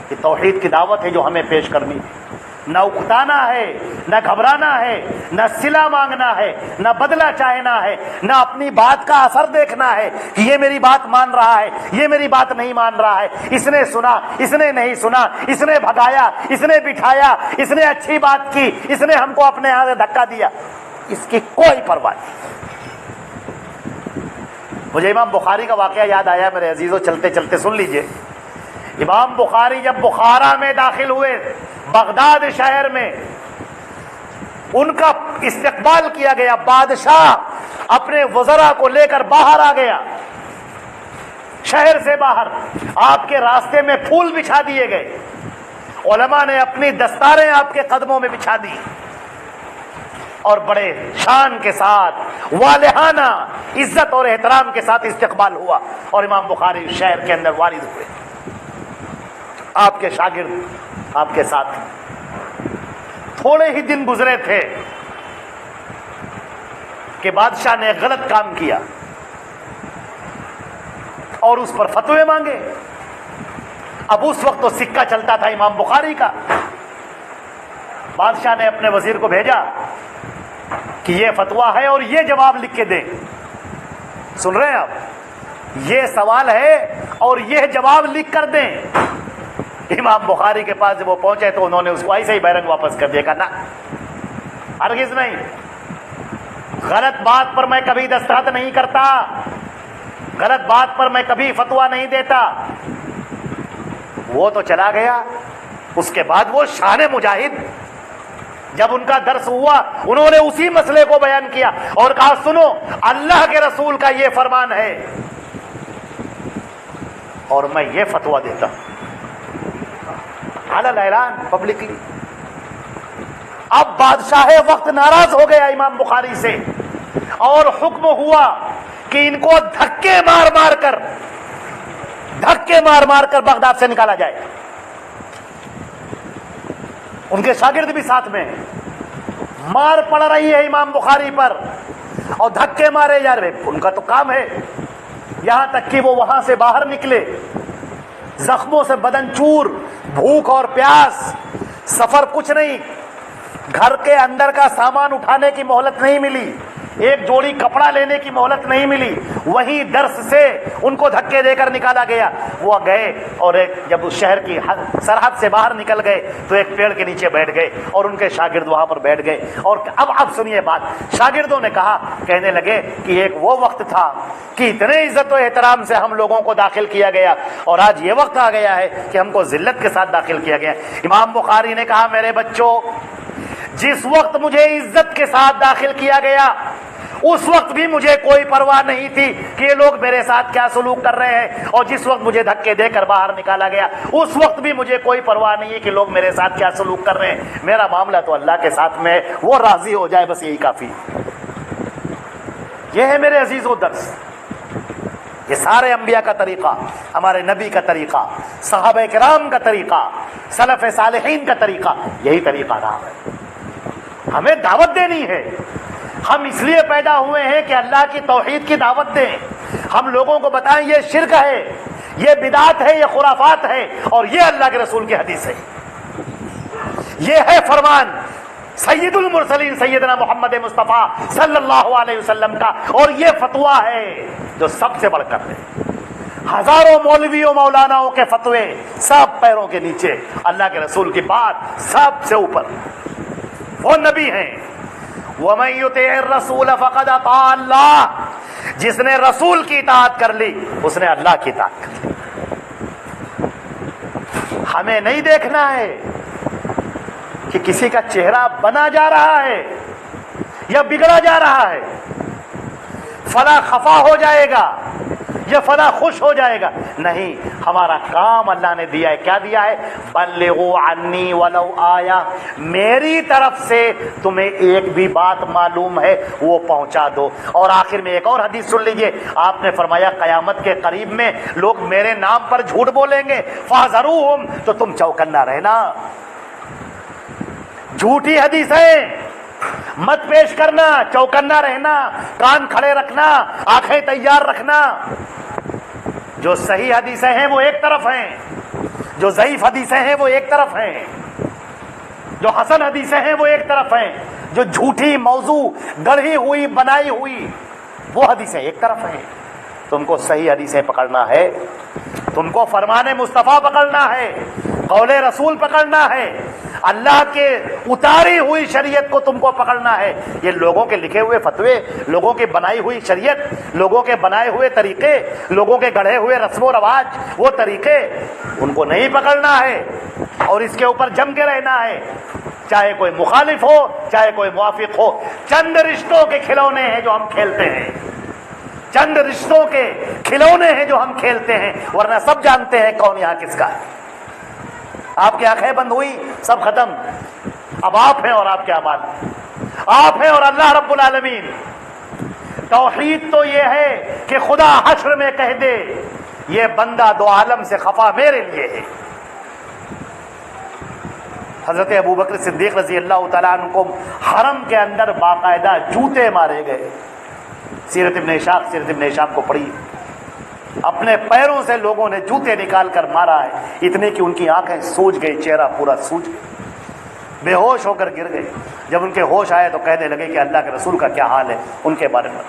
یہ توحید کی دعوت ہے جو ہمیں پیش کرنی ہے۔ نہ اکتانا ہے، نہ گھبرانا ہے، نہ صلہ مانگنا ہے، نہ بدلہ چاہنا ہے، نہ اپنی بات کا اثر دیکھنا ہے کہ یہ میری بات مان رہا ہے، یہ میری بات نہیں مان رہا ہے، اس نے سنا، اس نے نہیں سنا، اس نے بھگایا، اس نے بٹھایا، اس نے اچھی بات کی، اس نے ہم کو اپنے ہاتھ سے دھکا دیا، اس کی کوئی پرواہ نہیں۔ مجھے امام بخاری کا واقعہ یاد آیا میرے عزیزوں، چلتے چلتے سن لیجئے۔ امام بخاری جب بخارا میں داخل ہوئے، بغداد شہر میں، ان کا استقبال کیا گیا، بادشاہ اپنے وزراء کو لے کر باہر آ گیا، شہر سے باہر آپ کے راستے میں پھول بچھا دیے گئے، علماء نے اپنی دستاریں آپ کے قدموں میں بچھا دی اور بڑے شان کے ساتھ والہانہ عزت اور احترام کے ساتھ استقبال ہوا، اور امام بخاری شہر کے اندر وارد ہوئے۔ آپ کے شاگرد آپ کے ساتھ، تھوڑے ہی دن گزرے تھے کہ بادشاہ نے غلط کام کیا اور اس پر فتوے مانگے۔ اب اس وقت تو سکہ چلتا تھا امام بخاری کا۔ بادشاہ نے اپنے وزیر کو بھیجا کہ یہ فتویٰ ہے اور یہ جواب لکھ کے دیں۔ سن رہے ہیں آپ، یہ سوال ہے اور یہ جواب لکھ کر دیں۔ امام بخاری کے پاس جب وہ پہنچے تو انہوں نے اس کو ایسے ہی بیرنگ واپس کر دیا، نہ ہرگز نہیں، غلط بات پر میں کبھی دستخط نہیں کرتا، غلط بات پر میں کبھی فتویٰ نہیں دیتا۔ وہ تو چلا گیا۔ اس کے بعد وہ شان مجاہد، جب ان کا درس ہوا انہوں نے اسی مسئلے کو بیان کیا اور کہا سنو، اللہ کے رسول کا یہ فرمان ہے اور میں یہ فتویٰ دیتا ہوں، علی الاعلان، پبلکلی۔ اب بادشاہ وقت ناراض ہو گیا امام بخاری سے اور حکم ہوا کہ ان کو دھکے مار مار کر بغداد سے نکالا جائے۔ ان کے شاگرد بھی ساتھ میں ہیں، مار پڑ رہی ہے امام بخاری پر اور دھکے مارے جا رہے، ان کا تو کام ہے۔ یہاں تک کہ وہ وہاں سے باہر نکلے، زخموں سے بدن چور، بھوک اور پیاس، سفر کچھ نہیں، گھر کے اندر کا سامان اٹھانے کی مہلت نہیں ملی، ایک جوڑی کپڑا لینے کی مہلت نہیں ملی، وہیں درس سے ان کو دھکے دے کر نکالا گیا۔ وہ گئے اور جب اس شہر کی سرحد سے باہر نکل گئے تو ایک پیڑ کے نیچے بیٹھ گئے اور ان کے شاگرد وہاں پر بیٹھ گئے۔ اور اب سنیے بات، شاگردوں نے کہنے لگے کہ ایک وہ وقت تھا کہ اتنے عزت و احترام سے ہم لوگوں کو داخل کیا گیا اور آج یہ وقت آ گیا ہے کہ ہم کو ذلت کے ساتھ داخل کیا گیا۔ امام بخاری نے کہا میرے بچوں، جس وقت مجھے عزت کے ساتھ داخل کیا گیا اس وقت بھی مجھے کوئی پرواہ نہیں تھی کہ یہ لوگ میرے ساتھ کیا سلوک کر رہے ہیں، اور جس وقت مجھے دھکے دے کر باہر نکالا گیا اس وقت بھی مجھے کوئی پرواہ نہیں ہے کہ لوگ میرے ساتھ کیا سلوک کر رہے ہیں۔ میرا معاملہ تو اللہ کے ساتھ میں ہے، وہ راضی ہو جائے بس یہی کافی۔ یہ ہے میرے عزیزو درس، یہ سارے انبیاء کا طریقہ، ہمارے نبی کا طریقہ، صحابہ کرام کا طریقہ، سلف صالحین کا طریقہ، یہی طریقہ رہا ہے۔ ہمیں دعوت دینی ہے، ہم اس لیے پیدا ہوئے ہیں کہ اللہ کی توحید کی دعوت دیں، ہم لوگوں کو بتائیں یہ شرک ہے، یہ بدعت ہے، یہ خرافات ہے، اور یہ اللہ کے رسول کی حدیث ہے، یہ ہے فرمان سید المرسلین سیدنا محمد مصطفیٰ صلی اللہ علیہ وسلم کا، اور یہ فتویٰ ہے جو سب سے بڑھ کر ہے۔ ہزاروں مولویوں مولاناؤں کے فتوے سب پیروں کے نیچے، اللہ کے رسول کی بات سب سے اوپر۔ وہ نبی ہیں، وَمَن يُطِعِ الرَّسُولَ فَقَدْ أَطَاعَ اللَّهَ، جس نے رسول کی اطاعت کر لی اس نے اللہ کی اطاعت کر لی۔ ہمیں نہیں دیکھنا ہے کہ کسی کا چہرہ بنا جا رہا ہے یا بگڑا جا رہا ہے، فلاں خفا ہو جائے گا یہ فلاں خوش ہو جائے گا. نہیں، ہمارا کام اللہ نے دیا ہے. کیا دیا ہے؟ بلغوا عنی ولو آیا، میری طرف سے تمہیں ایک بھی بات معلوم ہے وہ پہنچا دو. اور آخر میں ایک اور حدیث سن لیجئے. آپ نے فرمایا قیامت کے قریب میں لوگ میرے نام پر جھوٹ بولیں گے، فاحذروہم، تو تم چوکنا رہنا. جھوٹی حدیثیں مت پیش کرنا، چوکنا رہنا، کان کھڑے رکھنا، آنکھیں تیار رکھنا. جو صحیح حدیثیں ہیں وہ ایک طرف ہیں، جو ضعیف حدیثیں ہیں وہ ایک طرف ہیں، جو حسن حدیثیں ہیں وہ ایک طرف ہیں، جو جھوٹی موضوع گڑھی ہوئی بنائی ہوئی وہ حدیثیں ایک طرف ہیں. تم کو صحیح حدیثیں پکڑنا ہے، تم کو فرمان مصطفیٰ پکڑنا ہے، قول رسول پکڑنا ہے، اللہ کے اتاری ہوئی شریعت کو تم کو پکڑنا ہے. یہ لوگوں کے لکھے ہوئے فتوے، لوگوں کی بنائی ہوئی شریعت، لوگوں کے بنائے ہوئے طریقے، لوگوں کے گڑھے ہوئے رسم و رواج، وہ طریقے ان کو نہیں پکڑنا ہے اور اس کے اوپر جم کے رہنا ہے. چاہے کوئی مخالف ہو، چاہے کوئی موافق ہو. چند رشتوں کے کھلونے ہیں جو ہم کھیلتے ہیں، چند رشتوں کے کھلونے ہیں جو ہم کھیلتے ہیں، ورنہ سب جانتے ہیں کون یہاں کس کا ہے. آپ کی آنکھیں بند ہوئی، سب ختم. اب آپ ہیں اور آپ کے اعمال، آپ ہیں اور اللہ رب العالمین. توحید تو یہ ہے کہ خدا حشر میں کہہ دے یہ بندہ دو عالم سے خفا میرے لیے ہے. حضرت ابوبکر صدیق رضی اللہ تعالیٰ عنہ کو حرم کے اندر باقاعدہ جوتے مارے گئے. سیرت ابن ہشام کو پڑھی، اپنے پیروں سے لوگوں نے جوتے نکال کر مارا ہے، اتنے کہ ان کی آنکھیں سوج گئی، چہرہ پورا سوج گیا، بے ہوش ہو کر گر گئے. جب ان کے ہوش آئے تو کہنے لگے کہ اللہ کے رسول کا کیا حال ہے، ان کے بارے میں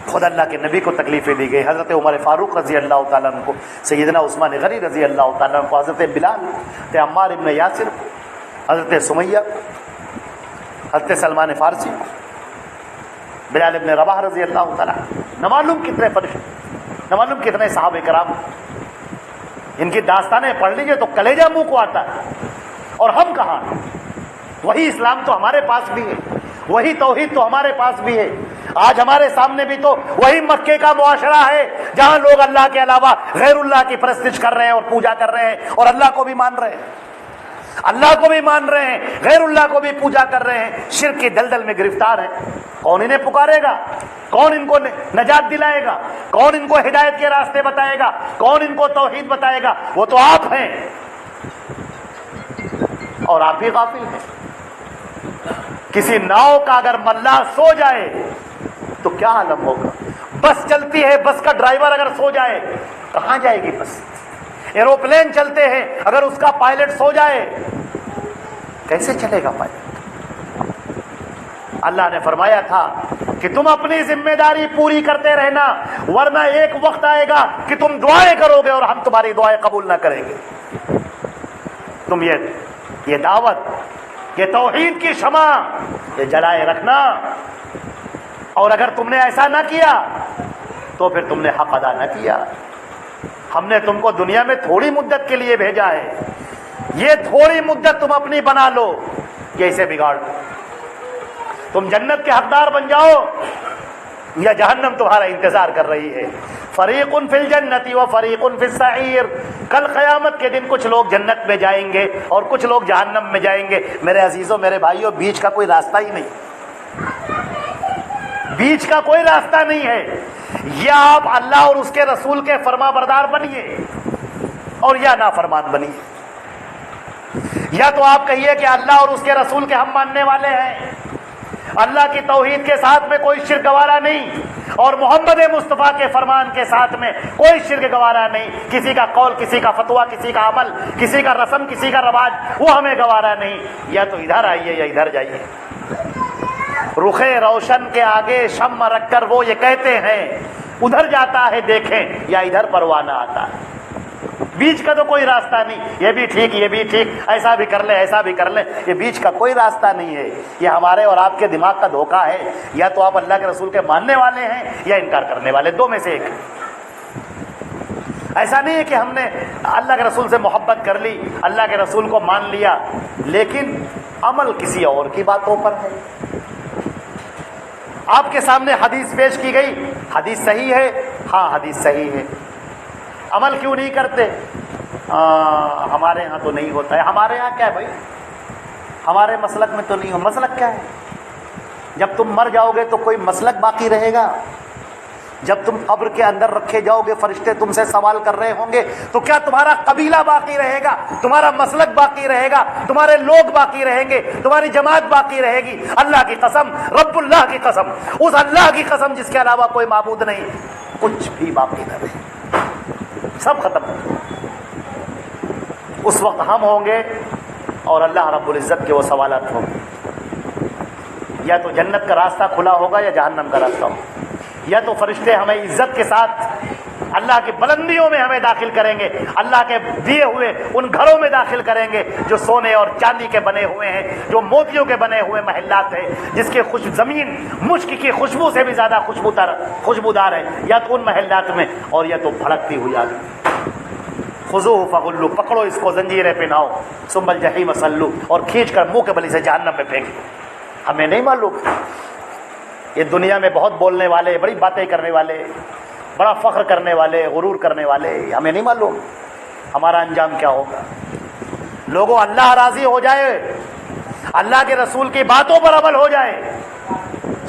خود اللہ کے نبی کو تکلیفیں دی گئی. حضرت عمر فاروق رضی اللہ تعالیٰ عنہ کو، سیدنا عثمان غنی رضی اللہ تعالیٰ عنہ کو، حضرت بلال، حضرت عمار ابن یاسر کو، حضرت سمیہ، حضرت سلمان فارسی کو، بلال ابن رباح رضی اللہ تعالیٰ، نہ معلوم کتنے فرشتے، نہ معلوم کتنے صحابہ کرام. ان کی داستانیں پڑھ لیجئے تو کلیجہ منہ کو آتا ہے. اور ہم کہاں؟ وہی اسلام تو ہمارے پاس بھی ہے، وہی توحید تو ہمارے پاس بھی ہے. آج ہمارے سامنے بھی تو وہی مکے کا معاشرہ ہے جہاں لوگ اللہ کے علاوہ غیر اللہ کی پرستش کر رہے ہیں اور پوجا کر رہے ہیں، اور اللہ کو بھی مان رہے ہیں، اللہ کو بھی مان رہے ہیں، غیر اللہ کو بھی پوجا کر رہے ہیں، شرک کی دلدل میں گرفتار ہیں. کون انہیں پکارے گا؟ کون ان کو نجات دلائے گا؟ کون ان کو ہدایت کے راستے بتائے گا؟ کون ان کو توحید بتائے گا؟ وہ تو آپ ہیں، اور آپ ہی غافل ہیں. کسی ناؤ کا اگر ملاح سو جائے تو کیا عالم ہوگا؟ بس چلتی ہے، بس کا ڈرائیور اگر سو جائے کہاں جائے گی بس؟ ایروپلین چلتے ہیں، اگر اس کا پائلٹ سو جائے کیسے چلے گا پائلٹ؟ اللہ نے فرمایا تھا کہ تم اپنی ذمہ داری پوری کرتے رہنا، ورنہ ایک وقت آئے گا کہ تم دعائیں کرو گے اور ہم تمہاری دعائیں قبول نہ کریں گے. تم یہ دعوت، یہ توحید کی شمع یہ جلائے رکھنا، اور اگر تم نے ایسا نہ کیا تو پھر تم نے حق ادا نہ کیا. ہم نے تم کو دنیا میں تھوڑی مدت کے لیے بھیجا ہے، یہ تھوڑی مدت تم اپنی بنا لو، یہ اسے بگاڑ دو. تم جنت کے حقدار بن جاؤ یا جہنم تمہارا انتظار کر رہی ہے. فریق فی الجنت و فریق فی السعیر. کل قیامت کے دن کچھ لوگ جنت میں جائیں گے اور کچھ لوگ جہنم میں جائیں گے. میرے عزیزوں، میرے بھائیوں، بیچ کا کوئی راستہ ہی نہیں، بیچ کا کوئی راستہ نہیں ہے. یا آپ اللہ اور اس کے رسول کے فرما بردار بنیے اور یا نافرمان بنیے. یا تو آپ کہیے کہ اللہ اور اس کے رسول کے ہم ماننے والے ہیں، اللہ کی توحید کے ساتھ میں کوئی شرک گوارا نہیں، اور محمد مصطفیٰ کے فرمان کے ساتھ میں کوئی شرک گوارا نہیں. کسی کا قول، کسی کا فتویٰ، کسی کا عمل، کسی کا رسم، کسی کا رواج وہ ہمیں گوارا نہیں. یا تو ادھر آئیے یا ادھر جائیے. رخ روشن کے آگے شمع رکھ کر وہ یہ کہتے ہیں ادھر جاتا ہے دیکھیں یا ادھر پروانہ آتا ہے. بیچ کا تو کوئی راستہ نہیں. یہ بھی ٹھیک، یہ بھی ٹھیک، ایسا بھی کر لیں، ایسا بھی کر لیں. یہ بیچ کا کوئی راستہ نہیں ہے. یہ ہمارے اور آپ کے دماغ کا دھوکہ ہے. یا تو آپ اللہ کے رسول کے ماننے والے ہیں یا انکار کرنے والے، دو میں سے ایک. ایسا نہیں ہے کہ ہم نے اللہ کے رسول سے محبت کر لی، اللہ کے رسول کو مان لیا، لیکن عمل کسی اور کی باتوں پر ہے. آپ کے سامنے حدیث پیش کی گئی، حدیث صحیح ہے، ہاں حدیث صحیح ہے، عمل کیوں نہیں کرتے؟ ہمارے ہاں تو نہیں ہوتا ہے۔ ہمارے ہاں کیا ہے بھائی؟ ہمارے مسلک میں تو نہیں ہو۔ مسلک کیا ہے؟ جب تم مر جاؤ گے تو کوئی مسلک باقی رہے گا؟ جب تم قبر کے اندر رکھے جاؤ گے، فرشتے تم سے سوال کر رہے ہوں گے، تو کیا تمہارا قبیلہ باقی رہے گا؟ تمہارا مسلک باقی رہے گا؟ تمہارے لوگ باقی رہیں گے؟ تمہاری جماعت باقی رہے گی؟ اللہ کی قسم، رب اللہ کی قسم، اس اللہ کی قسم جس کے علاوہ کوئی معبود نہیں، کچھ بھی باقی نہ رہے، سب ختم۔ اس وقت ہم ہوں گے اور اللہ رب العزت کے وہ سوالات ہوں گے۔ یا تو جنت کا راستہ کھلا ہوگا یا جہنم کا راستہ ہوگا، یا تو فرشتے ہمیں عزت کے ساتھ اللہ کی بلندیوں میں ہمیں داخل کریں گے، اللہ کے دیے ہوئے ان گھروں میں داخل کریں گے جو سونے اور چاندی کے بنے ہوئے ہیں، جو موتیوں کے بنے ہوئے محلات ہیں، جس کے زمین مشک کی خوشبو سے بھی زیادہ خوشبودار ہے، یا تو ان محلات میں، اور یا تو بھڑکتی ہوئی آگ۔ خذوہ فغلوا، پکڑو اس کو، زنجیریں پہناؤ، ثم الجحیم صلوا، اور کھینچ کر منہ کے بلی سے جہنم میں پھینک۔ ہمیں نہیں معلوم، یہ دنیا میں بہت بولنے والے، بڑی باتیں کرنے والے، بڑا فخر کرنے والے، غرور کرنے والے، ہمیں نہیں معلوم ہمارا انجام کیا ہوگا۔ لوگوں، اللہ راضی ہو جائے، اللہ کے رسول کی باتوں پر عمل ہو جائے،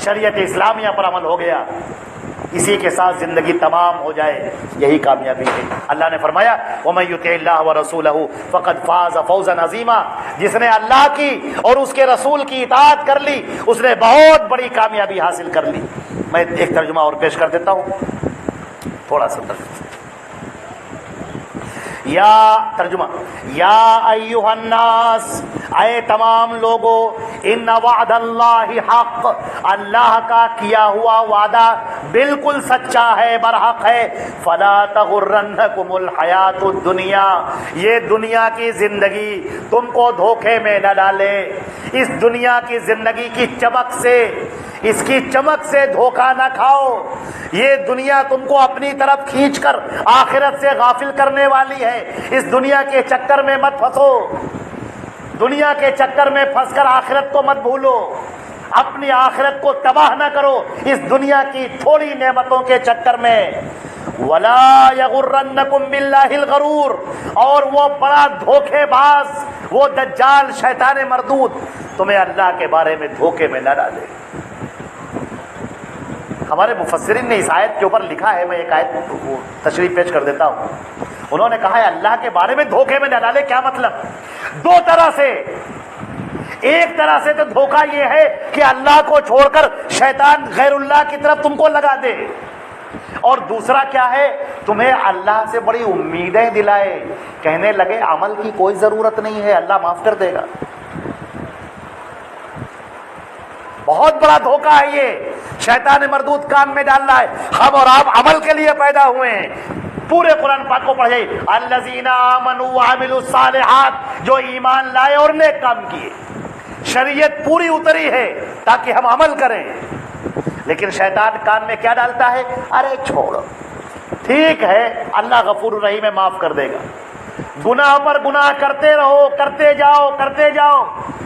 شریعت اسلامیہ پر عمل ہو گیا، اسی کے ساتھ زندگی تمام ہو جائے، یہی کامیابی ہے۔ اللہ نے فرمایا وَمَن يُطِعِ اللَّهَ وَرَسُولَهُ فَقَدْ فَازَ فَوْزًا عَظِيمًا، جس نے اللہ کی اور اس کے رسول کی اطاعت کر لی، اس نے بہت بڑی کامیابی حاصل کر لی۔ میں ایک ترجمہ اور پیش کر دیتا ہوں، تھوڑا سا ترجمہ۔ یا ایھا الناس، اے تمام لوگوں، ان وعد اللہ حق، اللہ کا کیا ہوا وعدہ بالکل سچا ہے، برحق ہے۔ فلا تغرنکم الحیات الدنیا، یہ دنیا کی زندگی تم کو دھوکے میں نہ ڈالے، اس دنیا کی زندگی کی چمک سے، اس کی چمک سے دھوکہ نہ کھاؤ۔ یہ دنیا تم کو اپنی طرف کھینچ کر آخرت سے غافل کرنے والی ہے، اس دنیا کے چکر میں مت پھنسو، دنیا کے چکر میں پھنس کر آخرت کو مت بھولو، اپنی آخرت کو تباہ نہ کرو اس دنیا کی تھوڑی نعمتوں کے چکر میں۔ وَلَا يَغُرَّنَّكُمْ بِاللَّهِ الْغَرُورُ، اور وہ بڑا دھوکے باز، وہ دجال شیطان مردود تمہیں اللہ کے بارے میں دھوکے میں نہ ڈالے۔ ہمارے مفسرین نے اس آیت کے اوپر لکھا ہے، میں ایک آیت تشریح پیش کر دیتا ہوں۔ انہوں نے کہا ہے اللہ کے بارے میں دھوکے میں نہ ڈالے، کیا مطلب؟ دو طرح سے، ایک طرح سے تو دھوکہ یہ ہے کہ اللہ کو چھوڑ کر شیطان غیر اللہ کی طرف تم کو لگا دے، اور دوسرا کیا ہے، تمہیں اللہ سے بڑی امیدیں دلائے، کہنے لگے عمل کی کوئی ضرورت نہیں ہے، اللہ معاف کر دے گا۔ بہت بڑا دھوکہ ہے یہ، شیطان مردود کام میں ڈالنا ہے۔ ہم اور آپ عمل کے لیے پیدا ہوئے ہیں۔ پورے قرآن پاک کو پڑھے، الذین آمنوا وعملوا الصالحات، جو ایمان لائے اور نیک کام کیے، شریعت پوری اتری ہے تاکہ ہم عمل کریں، لیکن شیطان کان میں کیا ڈالتا ہے؟ ارے چھوڑو، ٹھیک ہے اللہ غفور الرحیم ہے، معاف کر دے گا۔ گناہ پر گناہ کرتے رہو، کرتے جاؤ کرتے جاؤ،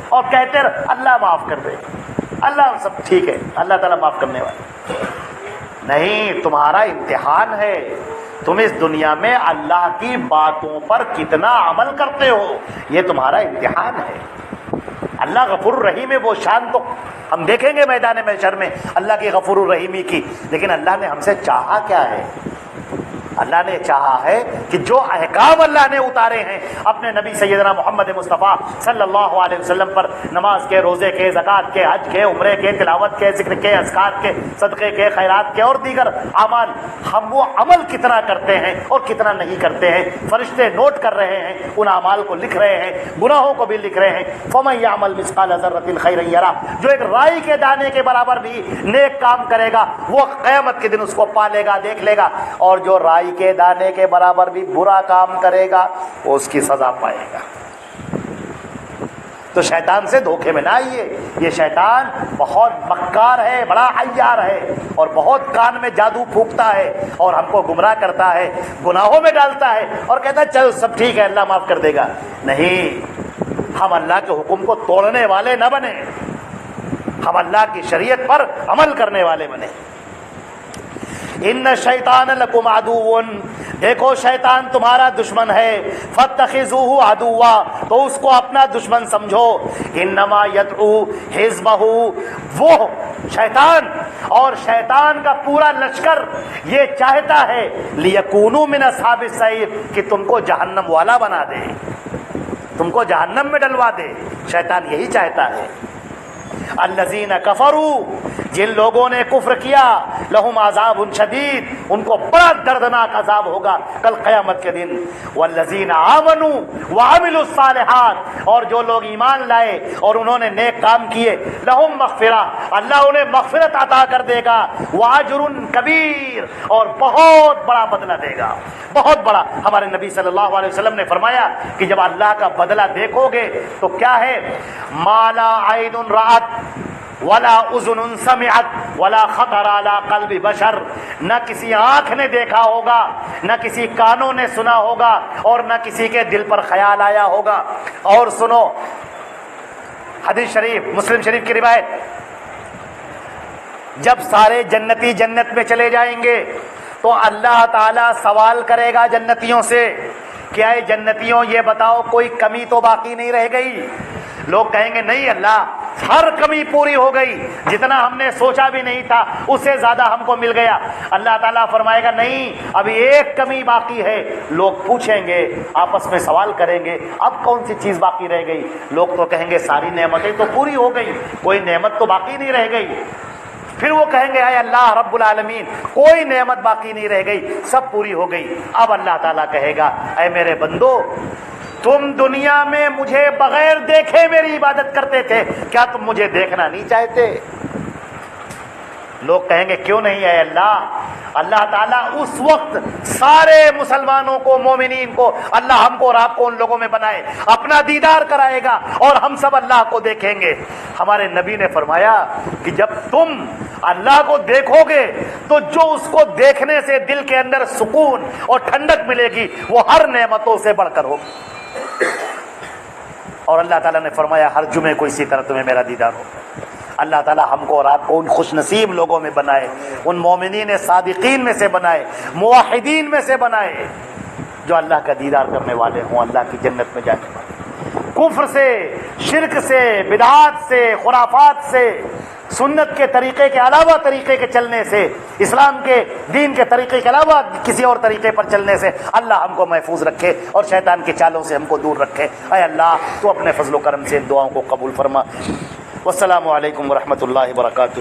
اور کہتے رہو اللہ معاف کر دے گا، اللہ سب ٹھیک ہے، اللہ تعالیٰ معاف کرنے والا نہیں۔ تمہارا امتحان ہے، تم اس دنیا میں اللہ کی باتوں پر کتنا عمل کرتے ہو، یہ تمہارا امتحان ہے۔ اللہ غفور الرحیم ہے، وہ شان تو ہم دیکھیں گے میدان محشر میں اللہ کی غفور الرحیمی کی، لیکن اللہ نے ہم سے چاہا کیا ہے؟ اللہ نے چاہا ہے کہ جو احکام اللہ نے اتارے ہیں اپنے نبی سیدنا محمد مصطفیٰ صلی اللہ علیہ وسلم پر، نماز کے، روزے کے، زکوٰۃ کے، حج کے، عمرے کے، تلاوت کے، ذکر کے، اذکار کے، صدقے کے، خیرات کے اور دیگر اعمال، ہم وہ عمل کتنا کرتے ہیں اور کتنا نہیں کرتے ہیں۔ فرشتے نوٹ کر رہے ہیں، ان اعمال کو لکھ رہے ہیں، گناہوں کو بھی لکھ رہے ہیں۔ فَمَن يَعْمَلْ مِثْقَالَ ذَرَّةٍ خَيْرًا يَرَهُ، جو ایک رائی کے دانے کے برابر بھی نیک کام کرے گا وہ قیامت کے دن اس کو پالے گا، دیکھ لے گا، اور جو رائی کے دانے کے برابر بھی برا کام کرے گا وہ اس کی سزا پائے گا۔ تو شیطان سے دھوکے میں نہ آئیے، یہ شیطان بہت مکار ہے، بڑا عیار ہے، اور بہت کان میں جادو پھونکتا ہے اور ہم کو گمراہ کرتا ہے، گناہوں میں ڈالتا ہے اور کہتا ہے چل سب ٹھیک ہے اللہ معاف کر دے گا۔ نہیں، ہم اللہ کے حکم کو توڑنے والے نہ بنیں، ہم اللہ کی شریعت پر عمل کرنے والے بنے۔ ان شیطان لکم عدو، دیکھو شیطان تمہارا دشمن ہے، فاتخذوہ عدوا، تو اس کو اپنا دشمن سمجھو، انما یدعو حزبہ، وہ شیطان اور شیطان کا پورا لشکر یہ چاہتا ہے لیکونوا من اصحاب السعیر، کہ تم کو جہنم والا بنا دے، تم کو جہنم میں ڈلوا دے، شیطان یہی چاہتا ہے۔ الذین کفروا، جن لوگوں نے کفر کیا، لہم عذاب شدید، ان کو بڑا دردناک عذاب ہوگا کل قیامت کے دن۔ والذین آمنوا وعملوا الصالحات، اور جو لوگ ایمان لائے اور انہوں نے نیک کام کیے، لہم مغفرہ، اللہ انہیں مغفرت عطا کر دے گا، واجر کبیر، اور بہت بڑا بدلہ دے گا، بہت بڑا۔ ہمارے نبی صلی اللہ علیہ وسلم نے فرمایا کہ جب اللہ کا بدلہ دیکھو گے تو کیا ہے، مالا عین رأت ولا اذن سمعت ولا خطر علی قلب بشر، نہ کسی آنکھ نے دیکھا ہوگا، نہ کسی کانوں نے سنا ہوگا، اور نہ کسی کے دل پر خیال آیا ہوگا۔ اور سنو حدیث شریف، مسلم شریف کی روایت، جب سارے جنتی جنت میں چلے جائیں گے تو اللہ تعالیٰ سوال کرے گا جنتیوں سے، کیا اے جنتیوں یہ بتاؤ کوئی کمی تو باقی نہیں رہ گئی؟ لوگ کہیں گے نہیں اللہ، ہر کمی پوری ہو گئی، جتنا ہم نے سوچا بھی نہیں تھا اس سے زیادہ ہم کو مل گیا۔ اللہ تعالیٰ فرمائے گا نہیں، ابھی ایک کمی باقی ہے۔ لوگ پوچھیں گے، آپس میں سوال کریں گے، اب کون سی چیز باقی رہ گئی؟ لوگ تو کہیں گے ساری نعمتیں تو پوری ہو گئی، کوئی نعمت تو باقی نہیں رہ گئی۔ پھر وہ کہیں گے اے اللہ رب العالمین، کوئی نعمت باقی نہیں رہ گئی، سب پوری ہو گئی۔ اب اللہ تعالیٰ کہے گا اے میرے بندو، تم دنیا میں مجھے بغیر دیکھے میری عبادت کرتے تھے، کیا تم مجھے دیکھنا نہیں چاہتے؟ لوگ کہیں گے کیوں نہیں اے اللہ۔ اللہ تعالیٰ اس وقت سارے مسلمانوں کو، مومنین کو، اللہ ہم کو اور آپ کو ان لوگوں میں بنائے، اپنا دیدار کرائے گا اور ہم سب اللہ کو دیکھیں گے۔ ہمارے نبی نے فرمایا کہ جب تم اللہ کو دیکھو گے تو جو اس کو دیکھنے سے دل کے اندر سکون اور ٹھنڈک ملے گی وہ ہر نعمتوں سے بڑھ کر ہوگی۔ اور اللہ تعالیٰ نے فرمایا ہر جمعے کو اسی طرح تمہیں میرا دیدار ہوگا۔ اللہ تعالیٰ ہم کو اور آپ کو ان خوش نصیب لوگوں میں بنائے، ان مومنین صادقین میں سے بنائے، موحدین میں سے بنائے، جو اللہ کا دیدار کرنے والے ہوں، اللہ کی جنت میں جانے والے۔ کفر سے، شرک سے، بدعات سے، خرافات سے، سنت کے طریقے کے علاوہ طریقے کے چلنے سے، اسلام کے دین کے طریقے کے علاوہ کسی اور طریقے پر چلنے سے اللہ ہم کو محفوظ رکھے اور شیطان کی چالوں سے ہم کو دور رکھے۔ اے اللہ تو اپنے فضل و کرم سے ان دعاؤں کو قبول فرما۔ والسلام علیکم ورحمۃ اللہ وبرکاتہ۔